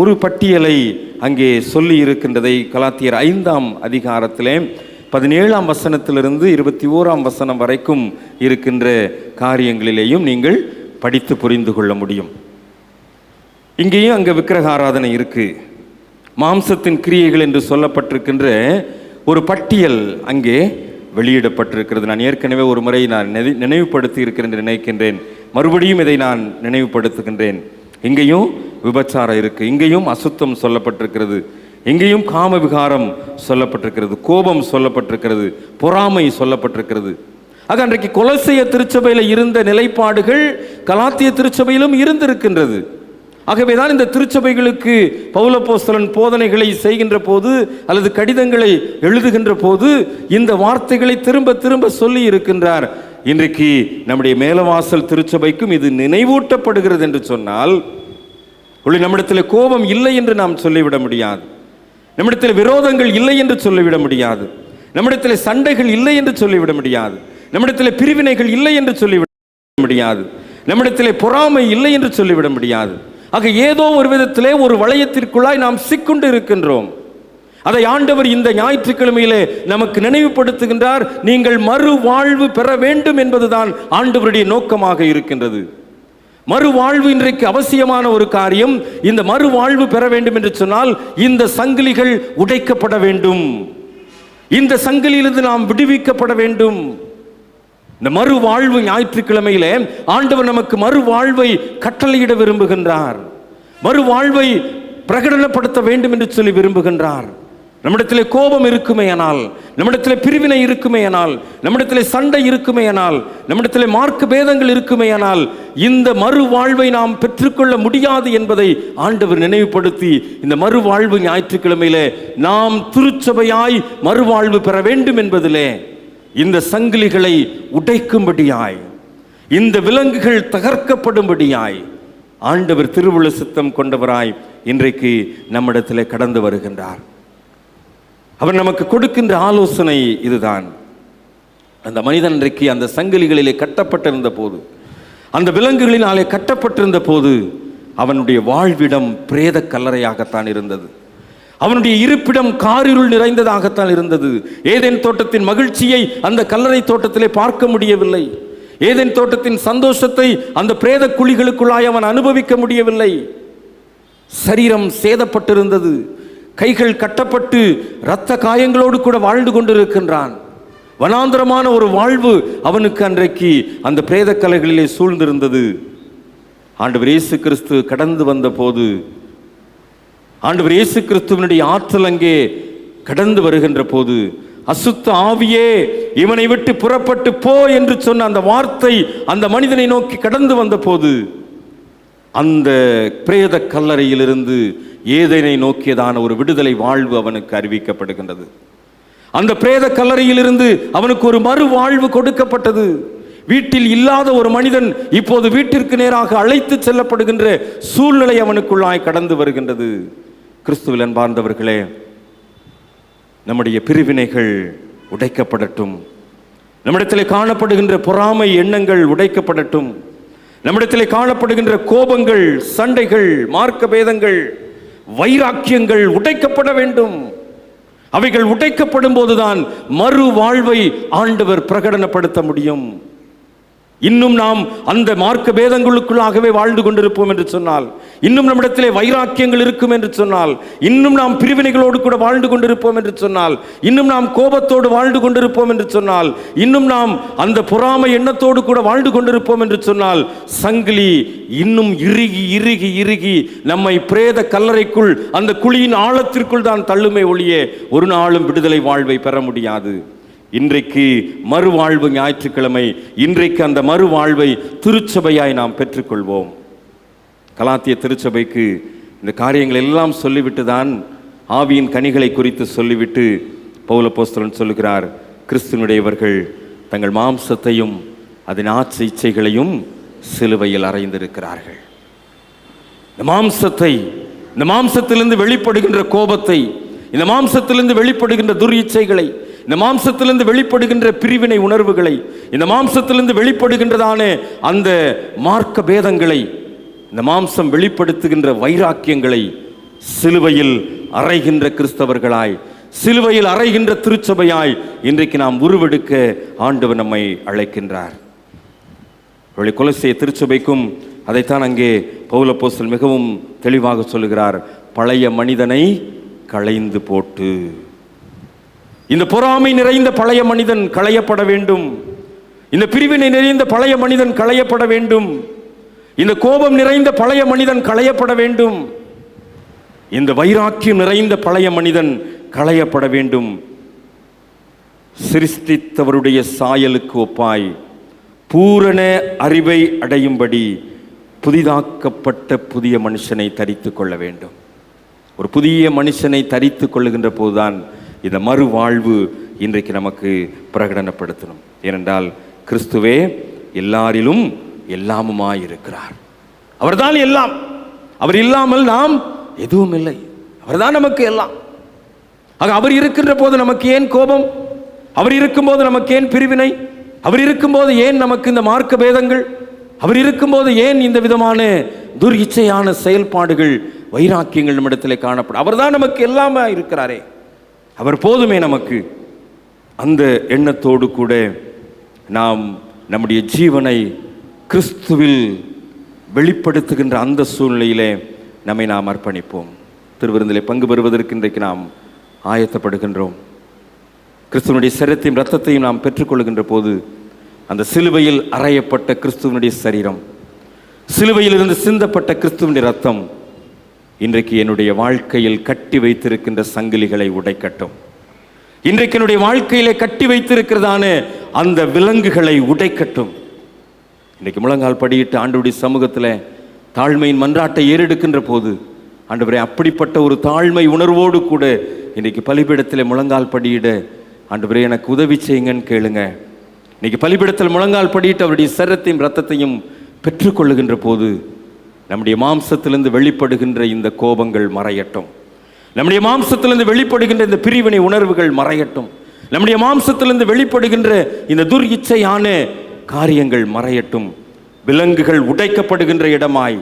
ஒரு பட்டியலை அங்கே சொல்லி இருக்கின்றதை கலாத்தியர் 5ஆம் அதிகாரத்திலே 17ஆம் வசனத்திலிருந்து 21ஆம் வசனம் வரைக்கும் இருக்கின்ற காரியங்களிலேயும் நீங்கள் படித்து புரிந்து கொள்ள முடியும். இங்கேயும் அங்கே விக்கிரக ஆராதனை இருக்கு. மாம்சத்தின் கிரியைகள் என்று சொல்லப்பட்டிருக்கின்ற ஒரு பட்டியல் அங்கே வெளியிடப்பட்டிருக்கிறது. நான் ஏற்கனவே ஒரு முறை நான் நினைவுபடுத்தி இருக்கிறேன் என்று நினைக்கின்றேன். மறுபடியும் இதை நான் நினைவுபடுத்துகின்றேன். இங்கேயும் விபச்சாரம் இருக்கு, இங்கேயும் அசுத்தம் சொல்லப்பட்டிருக்கிறது, இங்கேயும் காம விகாரம் சொல்லப்பட்டிருக்கிறது, கோபம் சொல்லப்பட்டிருக்கிறது, பொறாமை சொல்லப்பட்டிருக்கிறது. ஆக அன்றைக்கு கொலோசைய திருச்சபையில் இருந்த நிலைப்பாடுகள் கலாத்திய திருச்சபையிலும் இருந்திருக்கின்றது. ஆகவேதான் இந்த திருச்சபைகளுக்கு பவுலப்போஸ்தலன் போதனைகளை செய்கின்ற போது அல்லது கடிதங்களை எழுதுகின்ற போது இந்த வார்த்தைகளை திரும்ப திரும்ப சொல்லி இருக்கின்றார். இன்றைக்கு நம்முடைய மேலவாசல் திருச்சபைக்கும் இது நினைவூட்டப்படுகிறது என்று சொன்னால், நம்மிடத்தில் கோபம் இல்லை என்று நாம் சொல்லிவிட முடியாது, நம்மிடத்தில் விரோதங்கள் இல்லை என்று சொல்லிவிட முடியாது, நம்மிடத்தில் சண்டைகள் இல்லை என்று சொல்லிவிட முடியாது, நம்மிடத்தில் பிரிவினைகள் இல்லை என்று சொல்லிவிட முடியாது, நம்மிடத்தில் பொறாமை இல்லை என்று சொல்லிவிட முடியாது. ஆக ஏதோ ஒரு விதத்திலே ஒரு வளையத்திற்குள்ளாய் நாம் சிக்குண்டு இருக்கின்றோம். அதை ஆண்டவர் இந்த ஞாயிற்றுக்கிழமையிலே நமக்கு நினைவுபடுத்துகின்றார். நீங்கள் மறுவாழ்வு பெற வேண்டும் என்பதுதான் ஆண்டவருடைய நோக்கமாக இருக்கின்றது. மறுவாழ்வு இன்றைக்கு அவசியமான ஒரு காரியம். இந்த மறுவாழ்வு பெற வேண்டும் என்று சொன்னால் இந்த சங்கிலிகள் உடைக்கப்பட வேண்டும், இந்த சங்கிலியிலிருந்து நாம் விடுவிக்கப்பட வேண்டும். இந்த மறுவாழ்வு ஞாயிற்றுக்கிழமையிலே ஆண்டவர் நமக்கு மறுவாழ்வை கட்டளையிட விரும்புகின்றார், மறுவாழ்வை பிரகடனப்படுத்த வேண்டும் என்று சொல்லி விரும்புகின்றார். நம்மிடத்திலே கோபம் இருக்குமேயானால், நம்மிடத்திலே பிரிவினை இருக்குமேயானால், நம்மிடத்திலே சண்டை இருக்குமேயானால், நம்மிடத்திலே மார்க்க பேதங்கள் இருக்குமேயானால் இந்த மறுவாழ்வை நாம் பெற்றுக்கொள்ள முடியாது என்பதை ஆண்டவர் நினைவுபடுத்தி இந்த மறுவாழ்வு ஞாயிற்றுக்கிழமையிலே நாம் திருச்சபையாய் மறுவாழ்வு பெற வேண்டும் என்பதிலே இந்த சங்கிலிகளை உடைக்கும்படியாய், இந்த விலங்குகள் தகர்க்கப்படும்படியாய் ஆண்டவர் திருவுள சித்தம் கொண்டவராய் இன்றைக்கு நம்மிடத்திலே கடந்து வருகின்றார். அவர் நமக்கு கொடுக்கின்ற ஆலோசனை இதுதான். அந்த மனிதன் இன்றைக்கு அந்த சங்கிலிகளிலே கட்டப்பட்டிருந்த போது, அந்த விலங்குகளினாலே கட்டப்பட்டிருந்த போது அவனுடைய வாழ்விடம் பிரேத கல்லறையாகத்தான் இருந்தது. அவனுடைய இருப்பிடம் காரிருள் நிறைந்ததாகத்தான் இருந்தது. ஏதேன் தோட்டத்தின் மகிழ்ச்சியை அந்த கல்லறை தோட்டத்திலே பார்க்க முடியவில்லை. ஏதேன் தோட்டத்தின் சந்தோஷத்தை அந்த பிரேத குழிகளுக்குள்ளாய் அவன் அனுபவிக்க முடியவில்லை. சரீரம் சேதப்பட்டிருந்தது. கைகள் கட்டப்பட்டு இரத்த காயங்களோடு கூட வாழ்ந்து கொண்டிருக்கின்றான். வனாந்தரமான ஒரு வாழ்வு அவனுக்கு அன்றைக்கு அந்த பிரேத கலைகளிலே சூழ்ந்திருந்தது. ஆண்டவர் இயேசு கிறிஸ்து கடந்து வந்த போது, ஆண்டவர் இயேசு கிறிஸ்துவினுடைய ஆற்றல் அங்கே கடந்து வருகின்ற போது, அசுத்த ஆவியே இவனை விட்டு புறப்பட்டு போ என்று சொன்ன அந்த வார்த்தை அந்த மனிதனை நோக்கி கடந்து வந்த போது, அந்த பிரேத கல்லறையிலிருந்து ஏதேனை நோக்கியதான ஒரு விடுதலை வாழ்வு அவனுக்கு அறிவிக்கப்படுகின்றது. அந்த பிரேத கல்லறையிலிருந்து அவனுக்கு ஒரு மறு வாழ்வு கொடுக்கப்பட்டது. வீட்டில் இல்லாத ஒரு மனிதன் இப்போது வீட்டிற்கு நேராக அழைத்து செல்லப்படுகின்ற சூழ்நிலை அவனுக்குள்ளாய் கடந்து வருகின்றது. கிறிஸ்துவில் அன்பார்ந்தவர்களே, நம்முடைய பிரிவினைகள் உடைக்கப்படட்டும். நம்மிடத்திலே காணப்படுகின்ற பொறாமை எண்ணங்கள் உடைக்கப்படட்டும். நம்மிடத்திலே காணப்படுகின்ற கோபங்கள், சண்டைகள், மார்க்க பேதங்கள், வைராக்கியங்கள் உடைக்கப்பட வேண்டும். அவைகள் உடைக்கப்படும் போதுதான் மறு வாழ்வை ஆண்டவர் பிரகடனப்படுத்த முடியும். இன்னும் நாம் அந்த மார்க்க பேதங்களுக்குள்ளாகவே வாழ்ந்து கொண்டிருப்போம் என்று சொன்னால், இன்னும் நம்மிடத்திலே வைராக்கியங்கள் இருக்கும் என்று சொன்னால், இன்னும் நாம் பிரிவினைகளோடு கூட வாழ்ந்து கொண்டிருப்போம் என்று சொன்னால், இன்னும் நாம் கோபத்தோடு வாழ்ந்து கொண்டிருப்போம் என்று சொன்னால், இன்னும் நாம் அந்த பொறாமை எண்ணத்தோடு கூட வாழ்ந்து கொண்டிருப்போம் என்று சொன்னால், சங்கிலி இன்னும் இறுகி இறுகி இறுகி நம்மை பிரேத கல்லறைக்குள், அந்த குழியின் ஆழத்திற்குள் தான் தள்ளுமே ஒழிய ஒரு நாளும் விடுதலை வாழ்வை பெற முடியாது. இன்றைக்கு மறுவாழ்வு ஞாயிற்றுக்கிழமை. இன்றைக்கு அந்த மறுவாழ்வை திருச்சபையாய் நாம் பெற்றுக்கொள்வோம். கலாத்திய திருச்சபைக்கு இந்த காரியங்கள் எல்லாம் சொல்லிவிட்டு தான் ஆவியின் கனிகளை குறித்து சொல்லிவிட்டு பவுல் அப்போஸ்தலன் சொல்லுகிறார், கிறிஸ்துவனுடையவர்கள் தங்கள் மாம்சத்தையும் அதன் ஆசை இச்சைகளையும் சிலுவையில் அறைந்திருக்கிறார்கள். இந்த மாம்சத்தை, இந்த மாம்சத்திலிருந்து வெளிப்படுகின்ற கோபத்தை, இந்த மாம்சத்திலிருந்து வெளிப்படுகின்ற துர்இச்சைகளை, இந்த மாம்சத்திலிருந்து வெளிப்படுகின்ற பிரிவினை உணர்வுகளை, இந்த மாம்சத்திலிருந்து வெளிப்படுகின்றதான அந்த மார்க்க பேதங்களை, இந்த மாம்சம் வெளிப்படுத்துகின்ற வைராக்கியங்களை சிலுவையில் அறைகின்ற கிறிஸ்தவர்களாய், சிலுவையில் அறைகின்ற திருச்சபையாய் இன்றைக்கு நாம் உருவெடுக்க ஆண்டவர் நம்மை அழைக்கின்றார். கொலோசிய திருச்சபைக்கும் அதைத்தான் அங்கே பவுல் அப்போஸ்தலன் மிகவும் தெளிவாக சொல்லுகிறார். பழைய மனிதனை களைந்து போட்டு, இந்த பொறாமை நிறைந்த பழைய மனிதன் களையப்பட வேண்டும். இந்த பிரிவினை நிறைந்த பழைய மனிதன் களையப்பட வேண்டும். இந்த கோபம் நிறைந்த பழைய மனிதன் களையப்பட வேண்டும். இந்த வைராக்கியம் நிறைந்த பழைய மனிதன் களையப்பட வேண்டும். சிருஷ்டித்தவருடைய சாயலுக்கு ஒப்பாய் பூரண அறிவை அடையும்படி புதிதாக்கப்பட்ட புதிய மனுஷனை தரித்து கொள்ள வேண்டும். ஒரு புதிய மனுஷனை தரித்து கொள்ளுகின்ற போதுதான் இந்த மறுவாழ்வு இன்றைக்கு நமக்கு பிரகடனப்படுத்தணும். ஏனென்றால் கிறிஸ்துவே எல்லாரிலும் எல்லாமுமாயிருக்கிறார். அவர்தான் எல்லாம். அவர் இல்லாமல் நாம் எதுவும் இல்லை. அவர்தான் நமக்கு எல்லாம். ஆக அவர் இருக்கின்ற போது நமக்கு ஏன் கோபம்? அவர் இருக்கும்போது நமக்கு ஏன் பிரிவினை? அவர் இருக்கும்போது ஏன் நமக்கு இந்த மார்க்க பேதங்கள்? அவர் இருக்கும்போது ஏன் இந்த விதமான துர்இச்சையான செயல்பாடுகள், வைராக்கியங்கள் நம்மிடத்திலே காணப்படும்? அவர் தான் நமக்கு எல்லாமே இருக்கிறாரே, அவர் போதுமே நமக்கு. அந்த எண்ணத்தோடு கூட நாம் நம்முடைய ஜீவனை கிறிஸ்துவில் வெளிப்படுத்துகின்ற அந்த சூழ்நிலையிலே நம்மை நாம் அர்ப்பணிப்போம். திருவிருந்திலே பங்கு பெறுவதற்கு இன்றைக்கு நாம் ஆயத்தப்படுகின்றோம். கிறிஸ்துவனுடைய சரீரத்தையும் இரத்தத்தையும் நாம் பெற்றுக்கொள்கின்ற போது அந்த சிலுவையில் அறையப்பட்ட கிறிஸ்துவனுடைய சரீரம், சிலுவையிலிருந்து சிந்தப்பட்ட கிறிஸ்துவனுடைய இரத்தம் இன்றைக்கு என்னுடைய வாழ்க்கையில் கட்டி வைத்திருக்கின்ற சங்கிலிகளை உடைக்கட்டும். இன்றைக்கு என்னுடைய வாழ்க்கையிலே கட்டி வைத்திருக்கிறதான அந்த விலங்குகளை உடைக்கட்டும். இன்றைக்கு முழங்கால் படியிட்டு ஆண்டவருடைய சமூகத்தில் தாழ்மையின் மன்றாட்டை ஏறெடுக்கின்ற போது, ஆண்டவரே, அப்படிப்பட்ட ஒரு தாழ்மை உணர்வோடு கூட இன்றைக்கு பலிபீடத்தில் முழங்கால் படியிட ஆண்டவரே எனக்கு உதவி செய்யுங்கன்னு கேளுங்க. இன்னைக்கு பலிபீடத்தில் முழங்கால் படியிட்டு அவருடைய சரீரத்தையும் இரத்தத்தையும் பெற்றுக்கொள்ளுகின்ற போது நம்முடைய மாம்சத்திலிருந்து வெளிப்படுகின்ற இந்த கோபங்கள் மறையட்டும். நம்முடைய மாம்சத்திலிருந்து வெளிப்படுகின்ற இந்த பிரிவினை உணர்வுகள் மறையட்டும். நம்முடைய மாம்சத்திலிருந்து வெளிப்படுகின்ற இந்த துர்இச்சையான காரியங்கள் மறையட்டும். விலங்குகள் உடைக்கப்படுகின்ற இடமாய்,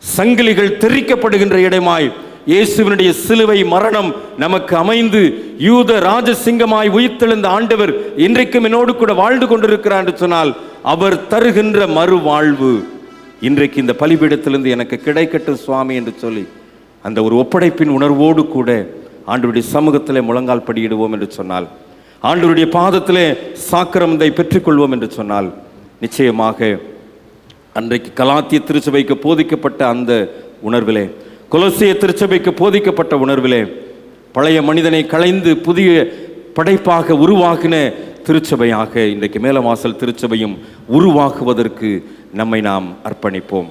சங்கிலிகள் தெரிக்கப்படுகின்ற இடமாய் இயேசுவினுடைய சிலுவை மரணம் நமக்கு அமைந்து யூத ராஜசிங்கமாய் உயிர்த்தெழுந்த ஆண்டவர் இன்றைக்கும் என்னோடு கூட வாழ்ந்து கொண்டிருக்கிறார் என்று சொன்னால் அவர் தருகின்ற மறுவாழ்வு இன்றைக்கு இந்த பலிபீடத்திலிருந்து எனக்கு கிடைக்கட்டும் சுவாமி என்று சொல்லி அந்த ஒரு ஒப்படைப்பின் உணர்வோடு கூட ஆண்டவருடைய சமூகத்திலே முழங்கால் படியிடுவோம் என்று சொன்னால், ஆண்டவருடைய பாதத்திலே சாக்கிரமத்தை பெற்றுக்கொள்வோம் என்று சொன்னால், நிச்சயமாக அன்றைக்கு கலாத்திய திருச்சபைக்கு போதிக்கப்பட்ட அந்த உணர்விலே, கொலோசிய திருச்சபைக்கு போதிக்கப்பட்ட உணர்விலே பழைய மனிதனை களைந்து புதிய படைப்பாக உருவாகின திருச்சபையாக இன்றைக்கு மேலவாசல் திருச்சபையும் உருவாக்குவதற்கு நம்மை நாம் அர்ப்பணிப்போம்.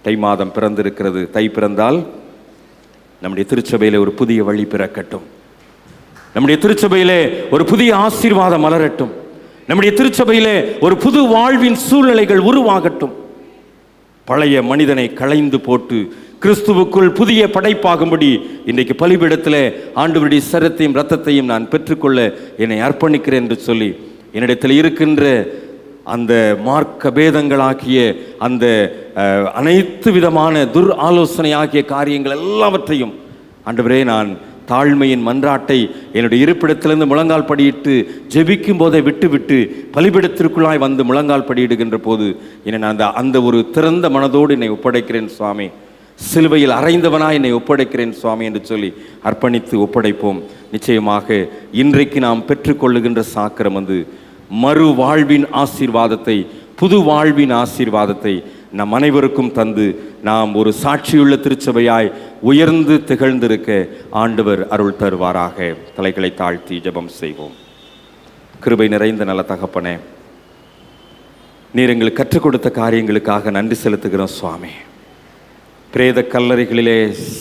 தை மாதம் பிறந்திருக்கிறது. தை பிறந்தால் நம்முடைய திருச்சபையிலே ஒரு புதிய வழி பிறக்கட்டும். நம்முடைய திருச்சபையிலே ஒரு புதிய ஆசீர்வாதம் மலரட்டும். நம்முடைய திருச்சபையிலே ஒரு புது வாழ்வின் சூழ்நிலைகள் உருவாகட்டும். பழைய மனிதனை களைந்து போட்டு கிறிஸ்துவுக்குள் புதிய படைப்பாகும்படி இன்றைக்கு பலிபீடத்திலே ஆண்டவருடைய சரத்தையும் இரத்தத்தையும் நான் பெற்றுக்கொள்ள என்னை அர்ப்பணிக்கிறேன் என்று சொல்லி என்னிடத்தில் இருக்கின்ற அந்த மார்க்க பேதங்களாகிய அந்த அனைத்து விதமான துர் ஆலோசனை ஆகிய காரியங்கள் எல்லாவற்றையும் ஆண்டவரே நான் தாழ்மையின் மன்றாட்டை என்னுடைய இருப்பிடத்திலிருந்து முழங்கால் படியிட்டு ஜெபிக்கும் போதை விட்டு பலிபீடத்திற்குள்ளாய் வந்து முழங்கால் படியிடுகின்ற போது என்னை நான் அந்த ஒரு திறந்த மனதோடு என்னை ஒப்படைக்கிறேன் சுவாமி, சிலுவையில் அறைந்தவனாய் என்னை ஒப்படைக்கிறேன் சுவாமி என்று சொல்லி அர்ப்பணித்து ஒப்படைப்போம். நிச்சயமாக இன்றைக்கு நாம் பெற்றுக்கொள்ளுகின்ற சாக்கிரம் வந்து மறு வாழ்வின் ஆசீர்வாதத்தை, புது வாழ்வின் ஆசீர்வாதத்தை நம் அனைவருக்கும் தந்து நாம் ஒரு சாட்சியுள்ள திருச்சபையாய் உயர்ந்து திகழ்ந்திருக்க ஆண்டவர் அருள் தருவாராக. தலைகளை தாழ்த்தி ஜெபம் செய்வோம். கிருபை நிறைந்த நல்ல தகப்பனே, நீர் எங்களுக்கு கற்றுக் கொடுத்த காரியங்களுக்காக நன்றி செலுத்துகிறோம் சுவாமி. பிரேத கல்லறைகளிலே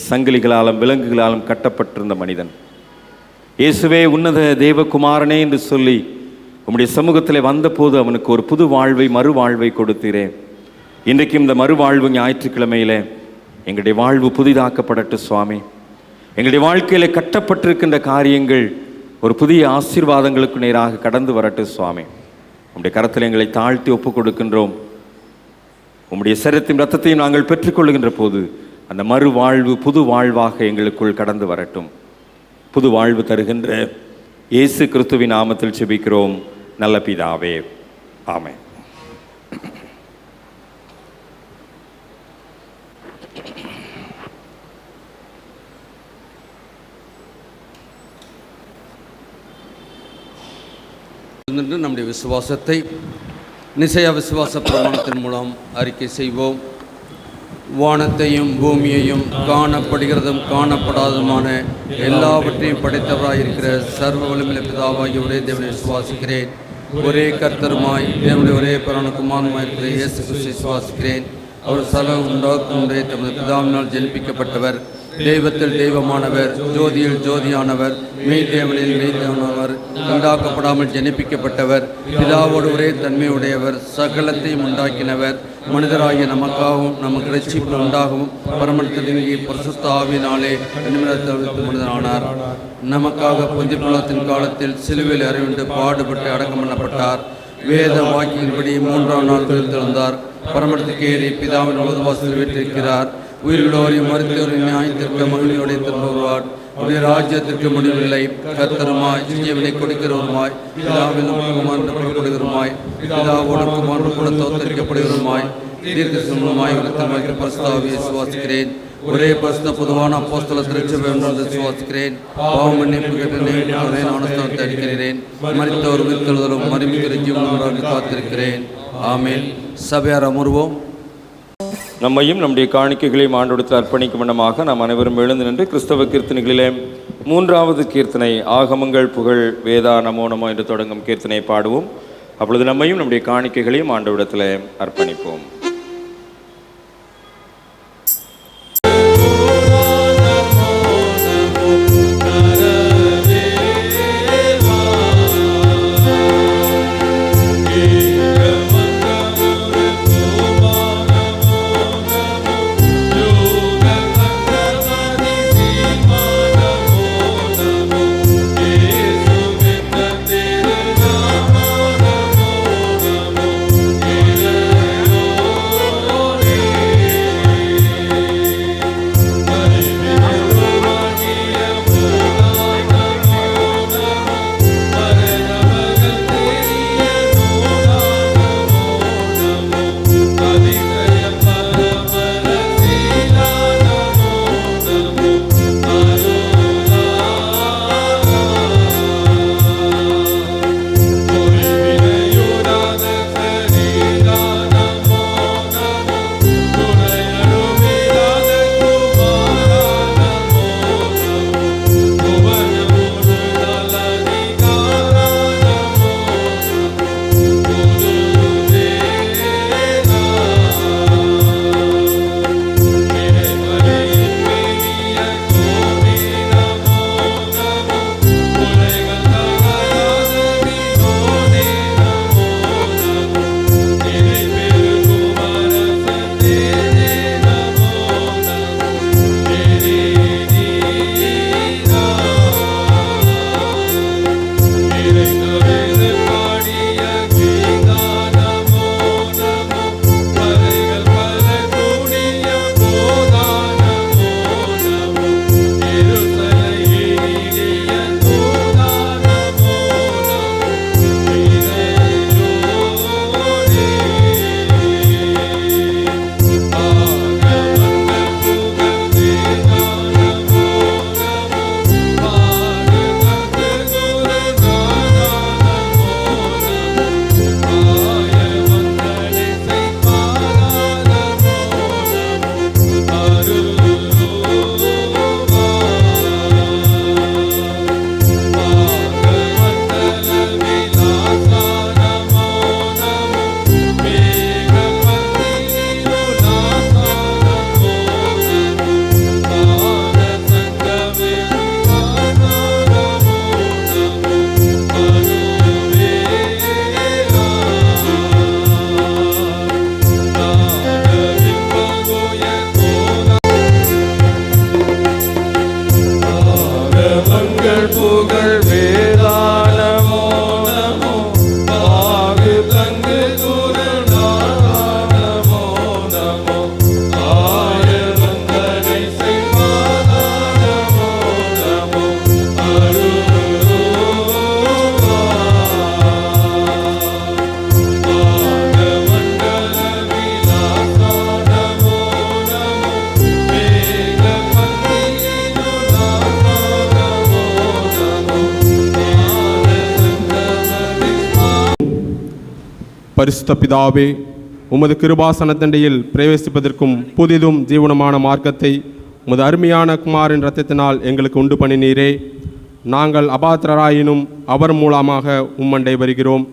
சங்கிலிகளாலும் விலங்குகளாலும் கட்டப்பட்டிருந்த மனிதன் இயேசுவே உன்னத தேவகுமாரனே என்று சொல்லி உம்முடைய சமூகத்தில் வந்தபோது அவனுக்கு ஒரு புது வாழ்வை, மறுவாழ்வை கொடுத்தீரே. இன்றைக்கும் இந்த மறுவாழ்வு ஞாயிற்றுக்கிழமையிலே எங்களுடைய வாழ்வு புதிதாக்கப்படட்டும் சுவாமி. எங்களுடைய வாழ்க்கையில் கட்டப்பட்டிருக்கின்ற காரியங்கள் ஒரு புதிய ஆசீர்வாதங்களுக்கு நேராக கடந்து வரட்டும் சுவாமி. உம்முடைய கரத்தில் எங்களை தாழ்த்தி ஒப்புக் கொடுக்கின்றோம். உம்முடைய சரீரத்தையும் இரத்தத்தையும் நாங்கள் பெற்றுக்கொள்ளுகின்ற போது அந்த மறுவாழ்வு புது வாழ்வாக எங்களுக்குள் கடந்து வரட்டும். புது வாழ்வு தருகின்ற இயேசு கிறிஸ்துவின் நாமத்தில் ஜெபிக்கிறோம் நல்ல பிதாவே, ஆமென். நம்முடைய விசுவாசத்தை நிசைய விசுவாச பிரமாணத்தின் மூலம் அறிக்கை செய்வோம். வானத்தையும் பூமியையும் காணப்படுகிறதும் காணப்படாததுமான எல்லாவற்றையும் படைத்தவராயிருக்கிற சர்வ வல்லமையுள்ள பிதாவாகிய ஒரே தேவனை விசுவாசிக்கிறேன். ஒரே கர்த்தருமாய் தேவனுடைய ஒரே பிராணகுமாரமாய் இருக்கிற இயேசு கிறிஸ்துவை விசுவாசிக்கிறேன். அவர் சர்வ உண்டாக்குமுறை தமது பிதாவினால் ஜெனிப்பிக்கப்பட்டவர், தெய்வத்தில் தெய்வமானவர், ஜோதியில் ஜோதியானவர், மெய் தேவனில் மெய் தேவனானவர், உண்டாக்கப்படாமல் ஜெனிப்பிக்கப்பட்டவர், பிதாவோடு ஒரே தன்மையுடையவர், சகலத்தையும் உண்டாக்கினவர், மனிதராகிய நமக்காகவும் நமக்கு ரட்சிப்பு உண்டாகவும் பரமத்திலிங்கி பரிசுத்த ஆவியினாலே மனிதனானார். நமக்காக பொந்தி பிலாத்தின் காலத்தில் சிலுவையில் அறையுண்டு பாடுபட்டு அடக்கம் பண்ணப்பட்டார். வேத வாக்கியின்படி 3ஆம் நாள் உயிர்த்தெழுந்தார். பரமத்துக்கு ஏறி பிதாவின் வலதுபார்சலில் வீற்றிருக்கிறார். உயிர்களோரையும் மருத்துவரின் நியாயத்திற்கு மகிழ்ச்சியோடு திரும்புவார். அவருடைய ராஜ்யத்திற்கு முடிவில்லை. கர்த்தருமாய் ஜீவனை கொடுக்கிறவருமாய் பிதாவிலும் கொடுக்கிறவருமாய் பிதாவோடு குமாரன் கூட தோத்தரிக்கப்படுகிறவருமாய் தீர்க்கசுமாய் விருத்தமாய் பரிசுத்தாவியை விசுவாசிக்கிறேன். ஒரே பரிசுத்த பொதுவான அப்போஸ்தல திருச்சபை ஒன்று விசுவாசிக்கிறேன். பாவ மன்னிப்பு கேட்டு ஞானஸ்தானத்தை அளிக்கிறேன். மரித்தோர் உயிர்த்தெழுதலும் மறுமைக்கு ஜீவனோடு காத்திருக்கிறேன். ஆமென். சபையார் அமர்வோம். நம்மையும் நம்முடைய காணிக்கைகளையும் ஆண்டோடத்தில் அர்ப்பணிக்கும் வண்ணமாக நாம் அனைவரும் எழுந்து நின்று கிறிஸ்தவ கீர்த்தனைகளிலே 3வது கீர்த்தனை ஆகமங்கள் புகழ் வேதா நமோ நமோ என்று தொடங்கும் கீர்த்தனை பாடுவோம். அப்பொழுது நம்மையும் நம்முடைய காணிக்கைகளையும் ஆண்டோடத்தில் அர்ப்பணிப்போம். Oh பரிசுத்த பிதாவே, உமது கிருபாசனத்தண்டையில் பிரவேசிப்பதற்கும் புதிதும் ஜீவனமான மார்க்கத்தை உமது அருமையான குமாரின் இரத்தத்தினால் எங்களுக்கு உண்டு பண்ணினீரே. நாங்கள் அபாத்திரராயினும் அவர் மூலமாக உம்மண்டை வருகிறோம்.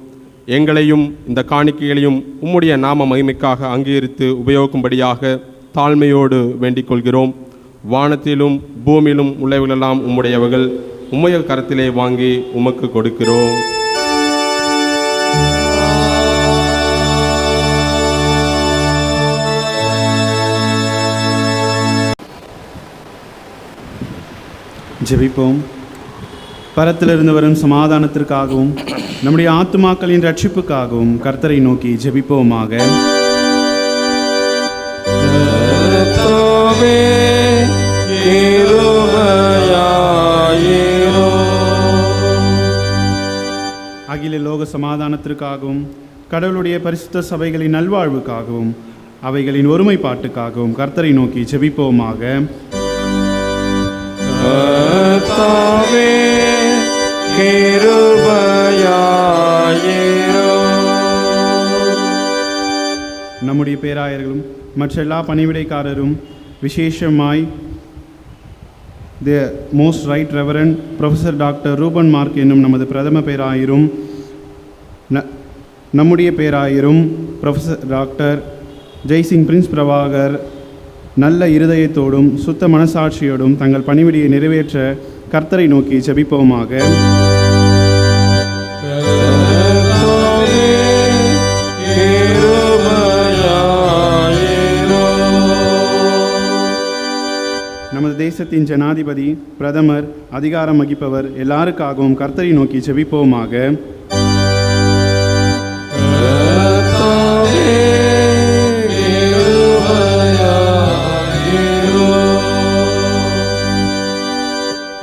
எங்களையும் இந்த காணிக்கைகளையும் உம்முடைய நாம மகிமைக்காக அங்கீகரித்து உபயோகிக்கும்படியாக தாழ்மையோடு வேண்டிக் கொள்கிறோம். வானத்திலும் பூமியிலும் உள்ளவைகளெல்லாம் உம்முடையவர்கள். உம்முடைய கரத்திலே வாங்கி உமக்கு கொடுக்கிறோம். ஜெபிப்போம். பரத்திலிருந்து வரும் சமாதானத்திற்காகவும் நம்முடைய ஆத்துமாக்களின் ரட்சிப்புக்காகவும் கர்த்தரை நோக்கி ஜெபிப்போமாக. அகில லோக சமாதானத்திற்காகவும் கடவுளுடைய பரிசுத்த சபைகளின் நல்வாழ்வுக்காகவும் அவைகளின் ஒருமைப்பாட்டுக்காகவும் கர்த்தரை நோக்கி ஜெபிப்போமாக. நம்முடைய பேராயர்களும் மற்ற எல்லா பணிவிடைக்காரரும், விசேஷமாய் the most right reverend professor doctor Reuben Mark என்னும் நமது பிரதம பேராயரும், நம்முடைய பேராயரும் professor doctor Jaisingh Prince Prabhakar நல்ல இருதயத்தோடும் சுத்த மனசாட்சியோடும் தங்கள் பணிவிடையை நிறைவேற்ற கர்த்தரை நோக்கி ஜெபிப்போமாக. நமது தேசத்தின் ஜனாதிபதி, பிரதமர், அதிகாரம் வகிப்பவர் எல்லாருக்காகவும் கர்த்தரை நோக்கி ஜெபிப்போமாக.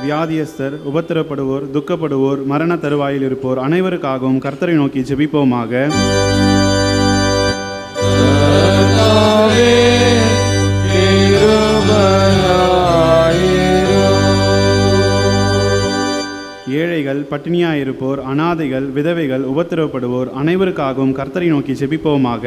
வியாதியஸ்தர், உபத்திரப்படுவோர், துக்கப்படுவோர், மரண தருவாயில் இருப்போர் அனைவருக்காகவும் கர்த்தரை நோக்கி ஜெபிப்போமாக. ஏழைகள், பட்டினியாயிருப்போர், அனாதைகள், விதவைகள், உபத்திரப்படுவோர் அனைவருக்காகவும் கர்த்தரை நோக்கி ஜெபிப்போமாக.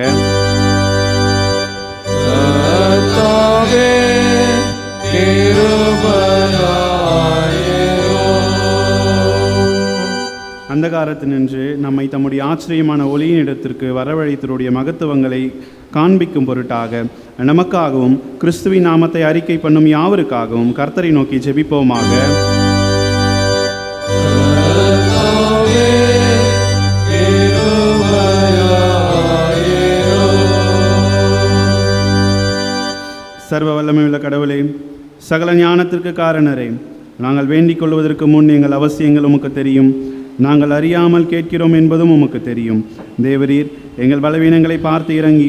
அந்தகாரத்தினின்று நம்மை தம்முடைய ஆச்சரியமான ஒளியின் இடத்திற்கு வரவழைத்தருடைய மகத்துவங்களை காண்பிக்கும் பொருட்டாக நமக்காகவும் கிறிஸ்துவின் நாமத்தை அறிக்கை பண்ணும் யாவருக்காகவும் கர்த்தரை நோக்கி ஜெபிப்போமாக. சர்வ வல்லமையுள்ள கடவுளே, சகல ஞானத்திற்கு காரணரே, நாங்கள் வேண்டிக் கொள்வதற்கு முன் எங்கள் அவசியங்கள் உமக்கு தெரியும். நாங்கள் அறியாமல் கேட்கிறோம் என்பதும் உமக்கு தெரியும். தேவரீர் எங்கள் பலவீனங்களை பார்த்து இறங்கி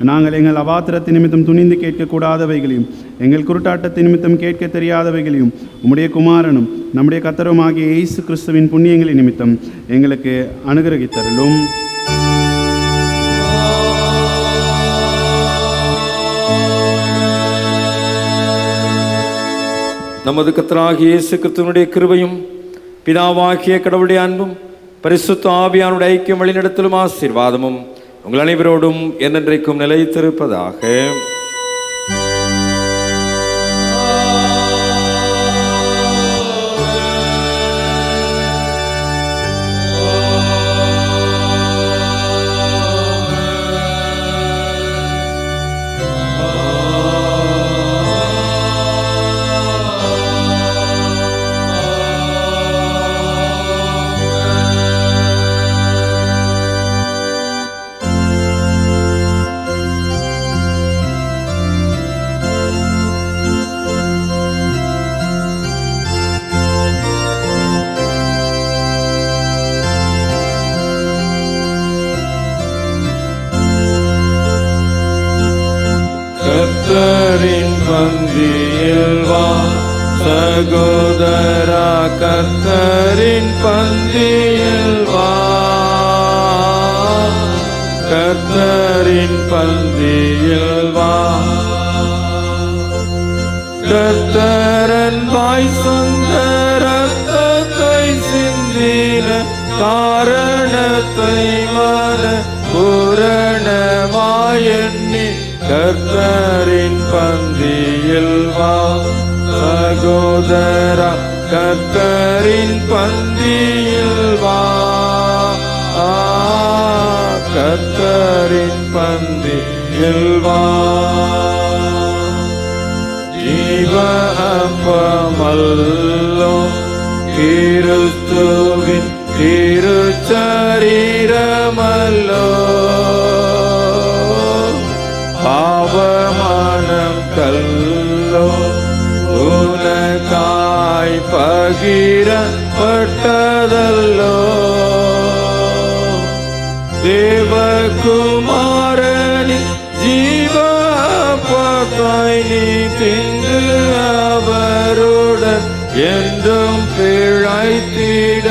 நாங்கள் எங்கள் அபாத்திரத்தின் நிமித்தம் துணிந்து கேட்கக்கூடாதவைகளையும் எங்கள் குருட்டாட்டத்தின் நிமித்தம் கேட்க தெரியாதவைகளையும் உம்முடைய குமாரனும் நம்முடைய கர்த்தருமாகிய இயேசு கிறிஸ்துவின் புண்ணியங்களின் நிமித்தம் எங்களுக்கு அனுகிரகித்தருளும். நமது கர்த்தராகிய இயேசு கிறிஸ்துவினுடைய கிருபையும் பிதாவாகிய கடவுளுடைய அன்பும் பரிசுத்த ஆவியானுடைய ஐக்கியம் வழிநடத்தலும் ஆசீர்வாதமும் உங்கள் அனைவரோடும் என்றென்றைக்கும் நிலைத்திருப்பதாக. கர்த்தரின் பந்தியில் வா சகோதரா, கர்த்தரின் பந்தியில் வா, கர்த்தரின் பந்தியில் வா. கர்த்தரன் வாய் சொந்த ரத்தத்தை சிந்தின காரணத்தை மன புற சகோதரா கர்த்தரின் பந்தியில் வா. கர்த்தரின் பந்தியில் வா. ஜீவ அப்பமல்லோ கிறிஸ்துவின் திருச்சரீரமல்லோ. பாவமானம் கல்லோ உனக்காய் பகிரப்பட்டதல்லோ. தேவகுமாரனின் ஜீவ அப்பத்தாய் நீ தின்று அவருடன் என்றும் பிழைத்திட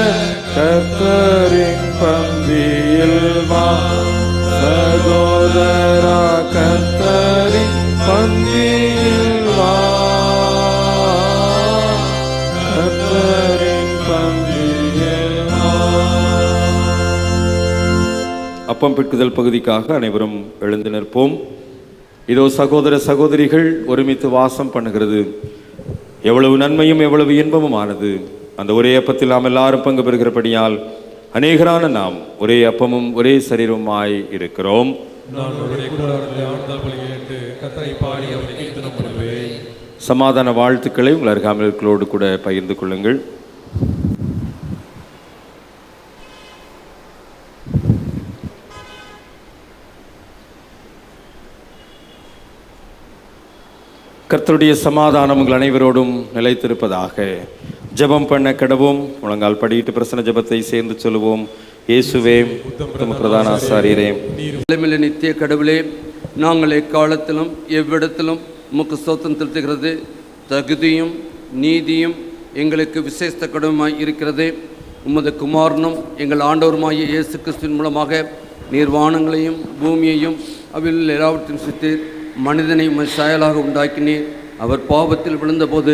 கர்த்தரின் பந்தியில் வா. சகோதரா கர்த்தரின் பந்தியில் வா. கர்த்தரின் பந்தியில் வா. அப்பம் பிற்குதல் பகுதிக்காக அனைவரும் எழுந்து நிற்போம். இதோ சகோதர சகோதரிகள் ஒருமித்து வாசம் பண்ணுகிறது. எவ்வளவு நன்மையும் எவ்வளவு இன்பமுமானது. அந்த ஒரே அப்பத்தில் நாம் எல்லாரும் பங்கு பெறுகிறபடியால் அநேகரான நாம் ஒரே அப்பமும் ஒரே சரீரமாய் இருக்கிறோம். சமாதான வாழ்த்துக்களை உங்கள் அருகாமைகளோடு கூட பகிர்ந்து கொள்ளுங்கள். கர்த்தருடைய சமாதானம் உங்கள் அனைவரோடும் நிலைத்திருப்பதாக. ஜெபம் பண்ண கடவோம். முழங்கால் படியிட்டு பிரசன்ன ஜெபத்தை சேர்ந்து சொல்லுவோம். இயேசுவே உத்தம பிரதான ஆசாரியரே, நித்திய கடவுளே, நாங்கள் எக்காலத்திலும் எவ்விடத்திலும் உமக்கு ஸ்தோத்திரம் செலுத்துகிறது. தகுதியும் நீதியும் எங்களுக்கு விசேஷ கடவுமாய் இருக்கிறது. உமது குமாரனும் எங்கள் ஆண்டவருமாகிய இயேசு கிறிஸ்துவின் மூலமாக நீர் வானங்களையும் பூமியையும் அவில் எல்லாவற்றையும் சித்தீர். மனிதனை செயலாக உண்டாக்கினீர். அவர் பாவத்தில் விழுந்தபோது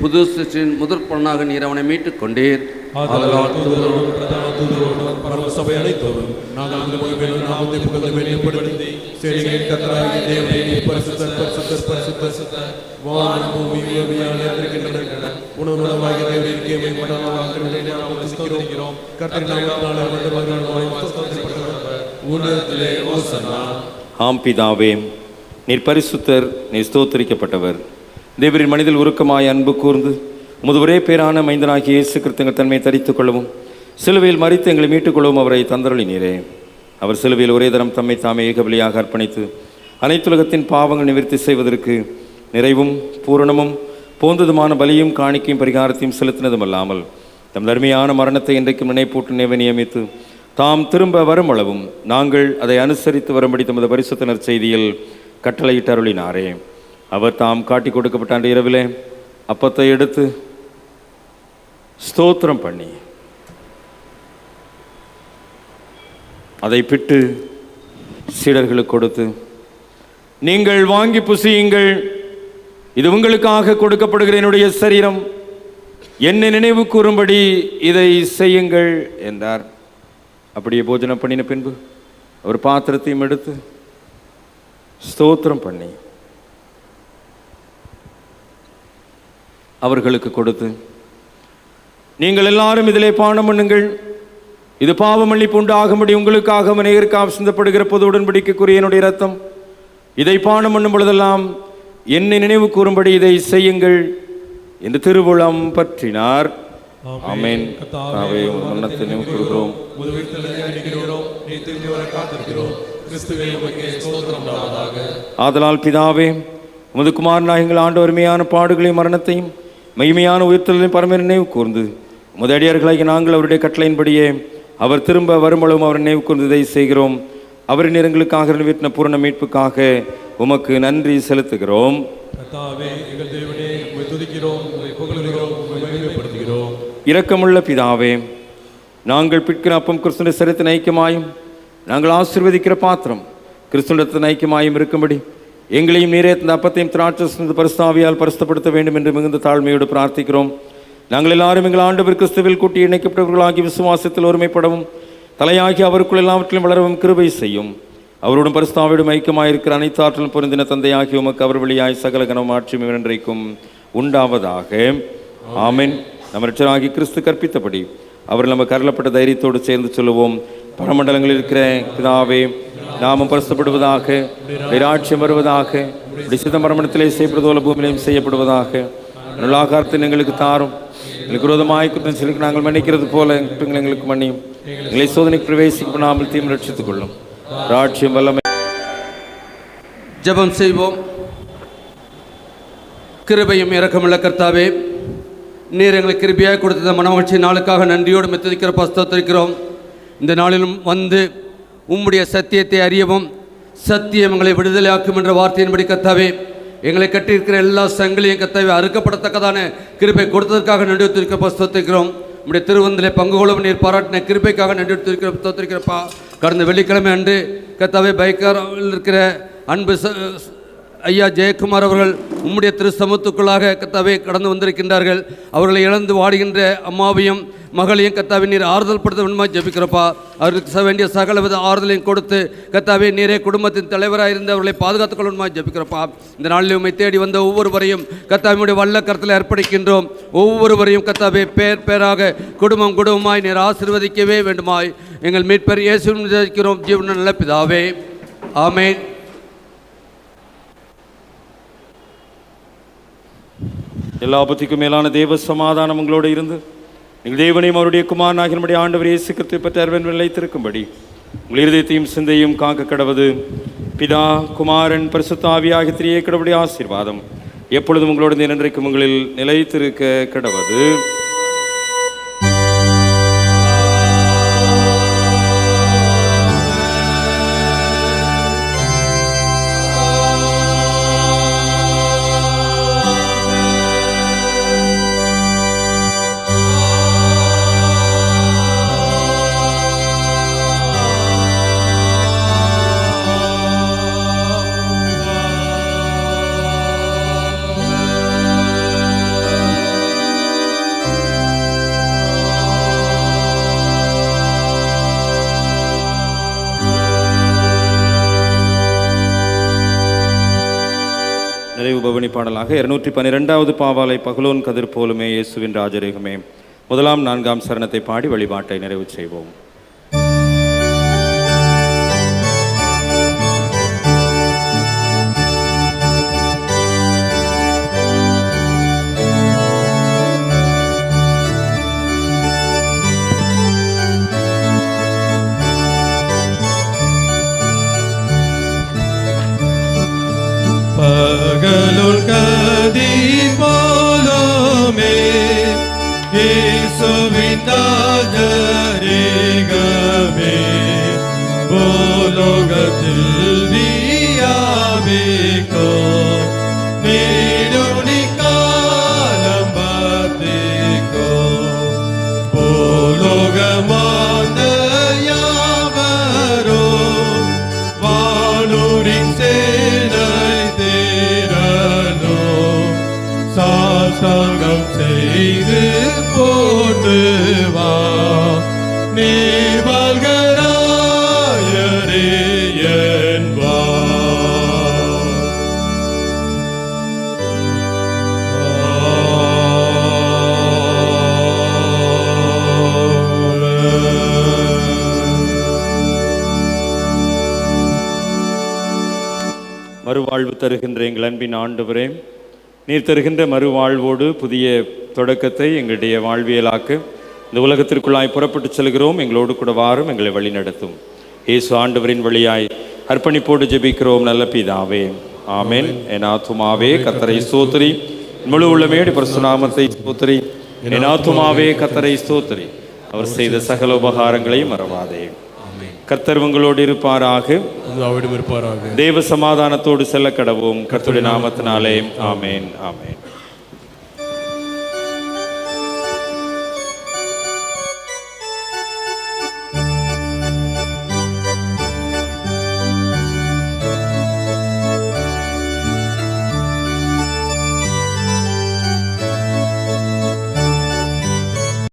புது சிருஷ்டியின் முதற் பலனாக நீர் அவனை மீட்டுக் கொண்டீர். ஆம் பிதாவே, நீர் பரிசுத்தர், நீர் ஸ்தோத்தரிக்கப்பட்டவர். தேவரின் மனிதல் உருக்கமாய் அன்பு கூர்ந்து உமது ஒரே பேரான மைந்தனாகிய இயேசு கிறிஸ்துவின் தன்மையை தரித்துக் கொள்ளவும் சிலுவையில் மரித்து எங்களை மீட்டுக் கொள்ளவும் அவரை தந்தருளினீரே. அவர் சிலுவையில் ஒரே தரம் தம்மை தாமே ஏகபலியாக அர்ப்பணித்து அனைத்துலகத்தின் பாவங்கள் நிவர்த்தி செய்வதற்கு நிறைவும் பூரணமும் போந்ததுமான பலியும் காணிக்கையும் பரிகாரத்தையும் செலுத்தினதும் அல்லாமல் தம் தர்மையான மரணத்தை இன்றைக்கும் நினைப்பூட்டு நியமித்து தாம் திரும்ப வரும் அளவும் நாங்கள் அதை அனுசரித்து வரும்படி தமது பரிசுத்த நற்செய்தியில் கட்டளையிட்டு அருளினாரே. அவர் தாம் காட்டி கொடுக்கப்பட்ட அன்று இரவிலே அப்பத்தை எடுத்து ஸ்தோத்திரம் பண்ணி அதை பிட்டு சீடர்களுக்கு கொடுத்து, நீங்கள் வாங்கி புசியுங்கள், இது உங்களுக்காக கொடுக்கப்படுகிற என்னுடைய சரீரம், என்னை நினைவு கூறும்படி இதை செய்யுங்கள் என்றார். அப்படியே போஜனம் பண்ணின பின்பு ஒரு பாத்திரத்தையும் எடுத்து ஸ்தோத்திரம் பண்ணி அவர்களுக்கு கொடுத்து, நீங்கள் எல்லாரும் இதிலே பானம் பண்ணுங்கள், இது பாவ மன்னிப்பு உண்டாகும்படி உங்களுக்காக அநேகருக்காக சிந்தப்படுகிற பொது உடன்படிக்கைக்குரிய என்னுடைய இரத்தம், இதை பானம் பண்ணும் பொழுதெல்லாம் என்னை நினைவு கூறும்படி இதை செய்யுங்கள் என்று திருவுளம் பற்றினார். ஆமென். கர்த்தாவே, உம் மரணத்தை நினைவு கூறுகிறோம். ஆதலால் பிதாவே, உமது குமாரனாகிய எங்கள் ஆண்டவருமையான பாடுகளையும் மரணத்தையும் மகிமையான உயிர்த்தலையும் பரம நினைவு கூர்ந்து உமது அடியார்களாகிய நாங்கள் அவருடைய கட்டளையின்படியே அவர் திரும்ப வரும்பளவும் அவர் நினைவு கூர்ந்து இதை செய்கிறோம். அவரின் எங்களுக்காக நிறைவேற்றின பூரண மீட்புக்காக உமக்கு நன்றி செலுத்துகிறோம். இரக்கமுள்ள பிதாவே, நாங்கள் பிற்கிற அப்பம் கிறிஸ்துவின் சரீரத்தின் ஐக்கியமாயும் நாங்கள் ஆசீர்வதிக்கிற பாத்திரம் கிறிஸ்துவின் ஐக்கியமாயும் இருக்கும்படி எங்களையும் நீரே இந்த அப்பத்தையும் திராட்சை பரிசுத்தாவியால் பரிசுத்தப்படுத்த வேண்டும் என்று மிகுந்த தாழ்மையோடு பிரார்த்திக்கிறோம். நாங்கள் எல்லாரும் எங்கள் ஆண்டவர் கிறிஸ்துவில் கூட்டி இணைக்கப்பட்டவர்களாகி விசுவாசத்தில் ஒருமைப்படவும் தலையாகி அவருக்குள் எல்லாவற்றிலும் வளரவும் கிருபை செய்யும். அவரோடும் பரிசுத்தாவியோடும் ஐக்கியமாயிருக்கிற அனைத்து ஆற்றலும் பொருந்தின தந்தையாகி உமக்கு அவர் வழியாய் சகல கனம் ஆட்சியும் என்றைக்கும் உண்டாவதாக. ஆமென். நம்ம இரட்சகராகி கிறிஸ்து கற்பித்தபடி அவர் நமக்கு அருளப்பட்ட தைரியத்தோடு சேர்ந்து சொல்லுவோம். பரமண்டலங்களில் இருக்கிற பிதாவே, நாமம் பரிசுத்தப்படுவதாக, விராட்சியம் வருவதாக, விசித்த மரமணத்திலே செய்யப்படுவது போல பூமியிலையும் செய்யப்படுவதாக. நல்லாகாரத்தில் எங்களுக்கு தாரும், எங்களுக்கு விரோதமாய் குற்றம் செலுத்தி நாங்கள் மன்னிக்கிறது போல எங்களுக்கு மன்னியும். எங்களை சோதனைக்கு பிரவேசிக்கப்படாமல் தீமை ரட்சித்துக் கொள்ளும். ராட்சியம் வல்லமை. ஜெபம் செய்வோம். கிருபையும் இரக்கமுள்ள கர்த்தாவே, நீர் எங்களுக்கு கிருபையாக கொடுத்த மனமகிழ்ச்சி நாளுக்காக நன்றியோடு மெத்ததிக்கிற ஸ்தோத்திரிக்கிறோம். இந்த நாளிலும் வந்து உம்முடைய சத்தியத்தை அறியவும், சத்தியம் எங்களை விடுதலையாக்கும் என்ற வார்த்தையின்படி கர்த்தாவே, எங்களை கட்டியிருக்கிற எல்லா சங்கிலியும் கர்த்தாவே அறுக்கப்படத்தக்கதான கிருபை கொடுத்ததற்காக நன்றி ஸ்தோத்திரிக்கிறோம். உம்முடைய திருவந்திலே பங்கு கொள்ளவும் நீர் பாராட்டின கிருபைக்காக நன்றி ஸ்தோத்திரிக்கிறப்பா. கடந்த வெள்ளிக்கிழமை அன்று கர்த்தாவே பைக்காரில் இருக்கிற அன்பு ஐயா ஜெயக்குமார் அவர்கள் உம்முடைய திரு சமூகத்துக்குள்ளாக கர்த்தாவே கடந்து வந்திருக்கின்றார்கள். அவர்களை இழந்து வாடுகின்ற அம்மாவையும் மகளையும் கர்த்தாவே நீர் ஆறுதல் படுத்த வேண்டுமாய் ஜெபிக்கிறப்பா. அவருக்கு வேண்டிய சகலவித ஆறுதலையும் கொடுத்து கர்த்தாவே நீரே குடும்பத்தின் தலைவராக இருந்து அவர்களை பாதுகாத்துக் கொள்ளணுமாய் ஜெபிக்கிறப்பா. இந்த நாளில் உம்மை தேடி வந்த ஒவ்வொருவரையும் கர்த்தாவினுடைய வல்ல கருத்தில் ஏற்படுகின்றோம். ஒவ்வொருவரையும் கர்த்தாவே பேர் பேராக குடும்பம் குடும்பமாய் நீர் ஆசீர்வதிக்கவே வேண்டுமாய் எங்கள் மீட்பர் இயேசுவின் ஜெபிக்கிறோம் ஜீவன நல்ல பிதாவே, ஆமென். எல்லா பத்திக்கும் மேலான தேவ சமாதானம் உங்களோடு இருந்து நீங்கள் தேவனையும் அவருடைய குமாரனாகிய நம்முடைய ஆண்டவர் இயேசு கிறிஸ்துவை பற்றி அறிவன் நிலைத்திருக்கும்படி உங்கள் இருதயத்தையும் சிந்தையும் காக்க கடவது பிதா குமாரன் பரிசுத்த ஆவியாகிய திரியேகவுடைய ஆசீர்வாதம் எப்பொழுதும் உங்களோடு என்றைக்கும் உங்களில் நிலைத்திருக்க கடவது. பவனி பாடலாக 212வது பாவாலை பகலோன் கதிர் போலுமே இயேசுவின் ராஜரேகமே 1ஆம் 4ஆம் சரணத்தை பாடி வழிபாட்டை நிறைவு செய்வோம். பகலுள் கதிர் போலுமே இயேசுவின் ராஜரேகமே பூலோகத்தில் வியாபிக்கோ நீடுனி காலம் பார்த்திக்கோ பூலோகமான யாவரோ வானூரின் சாங்கம் செய்து போட்டு வா நீ வல்கராயரே என்பா. மறுவாழ்வு தருகின்ற எங்கள் அன்பின் ஆண்டவரே, நீர் தருகின்ற மறுவாழ்வோடு புதிய தொடக்கத்தை எங்களுடைய வாழ்வியலாக்க இந்த உலகத்திற்குள்ளாய் புறப்பட்டு செல்கிறோம். எங்களோடு கூட வாரும், எங்களை வழி நடத்தும். இயேசு ஆண்டவரின் வழியாய் அர்ப்பணிப்போடு ஜெபிக்கிறோம் நல்ல பிதாவே, ஆமென். என் ஆத்துமாவே கர்த்தரை ஸ்தோத்திரி, முழு உள்ளமேடி பரிசுநாமத்தை ஸ்தோத்திரி. என் ஆத்துமாவே கர்த்தரை ஸ்தோத்திரி, அவர் செய்த சகல உபகாரங்களையும் மறவாதே. கர்த்தர் உங்களோடு இருப்பாராக, தேவ சமாதானத்தோடு செல்ல கடவோம். கர்த்தருடைய நாமத்தினாலே ஆமென், ஆமென்.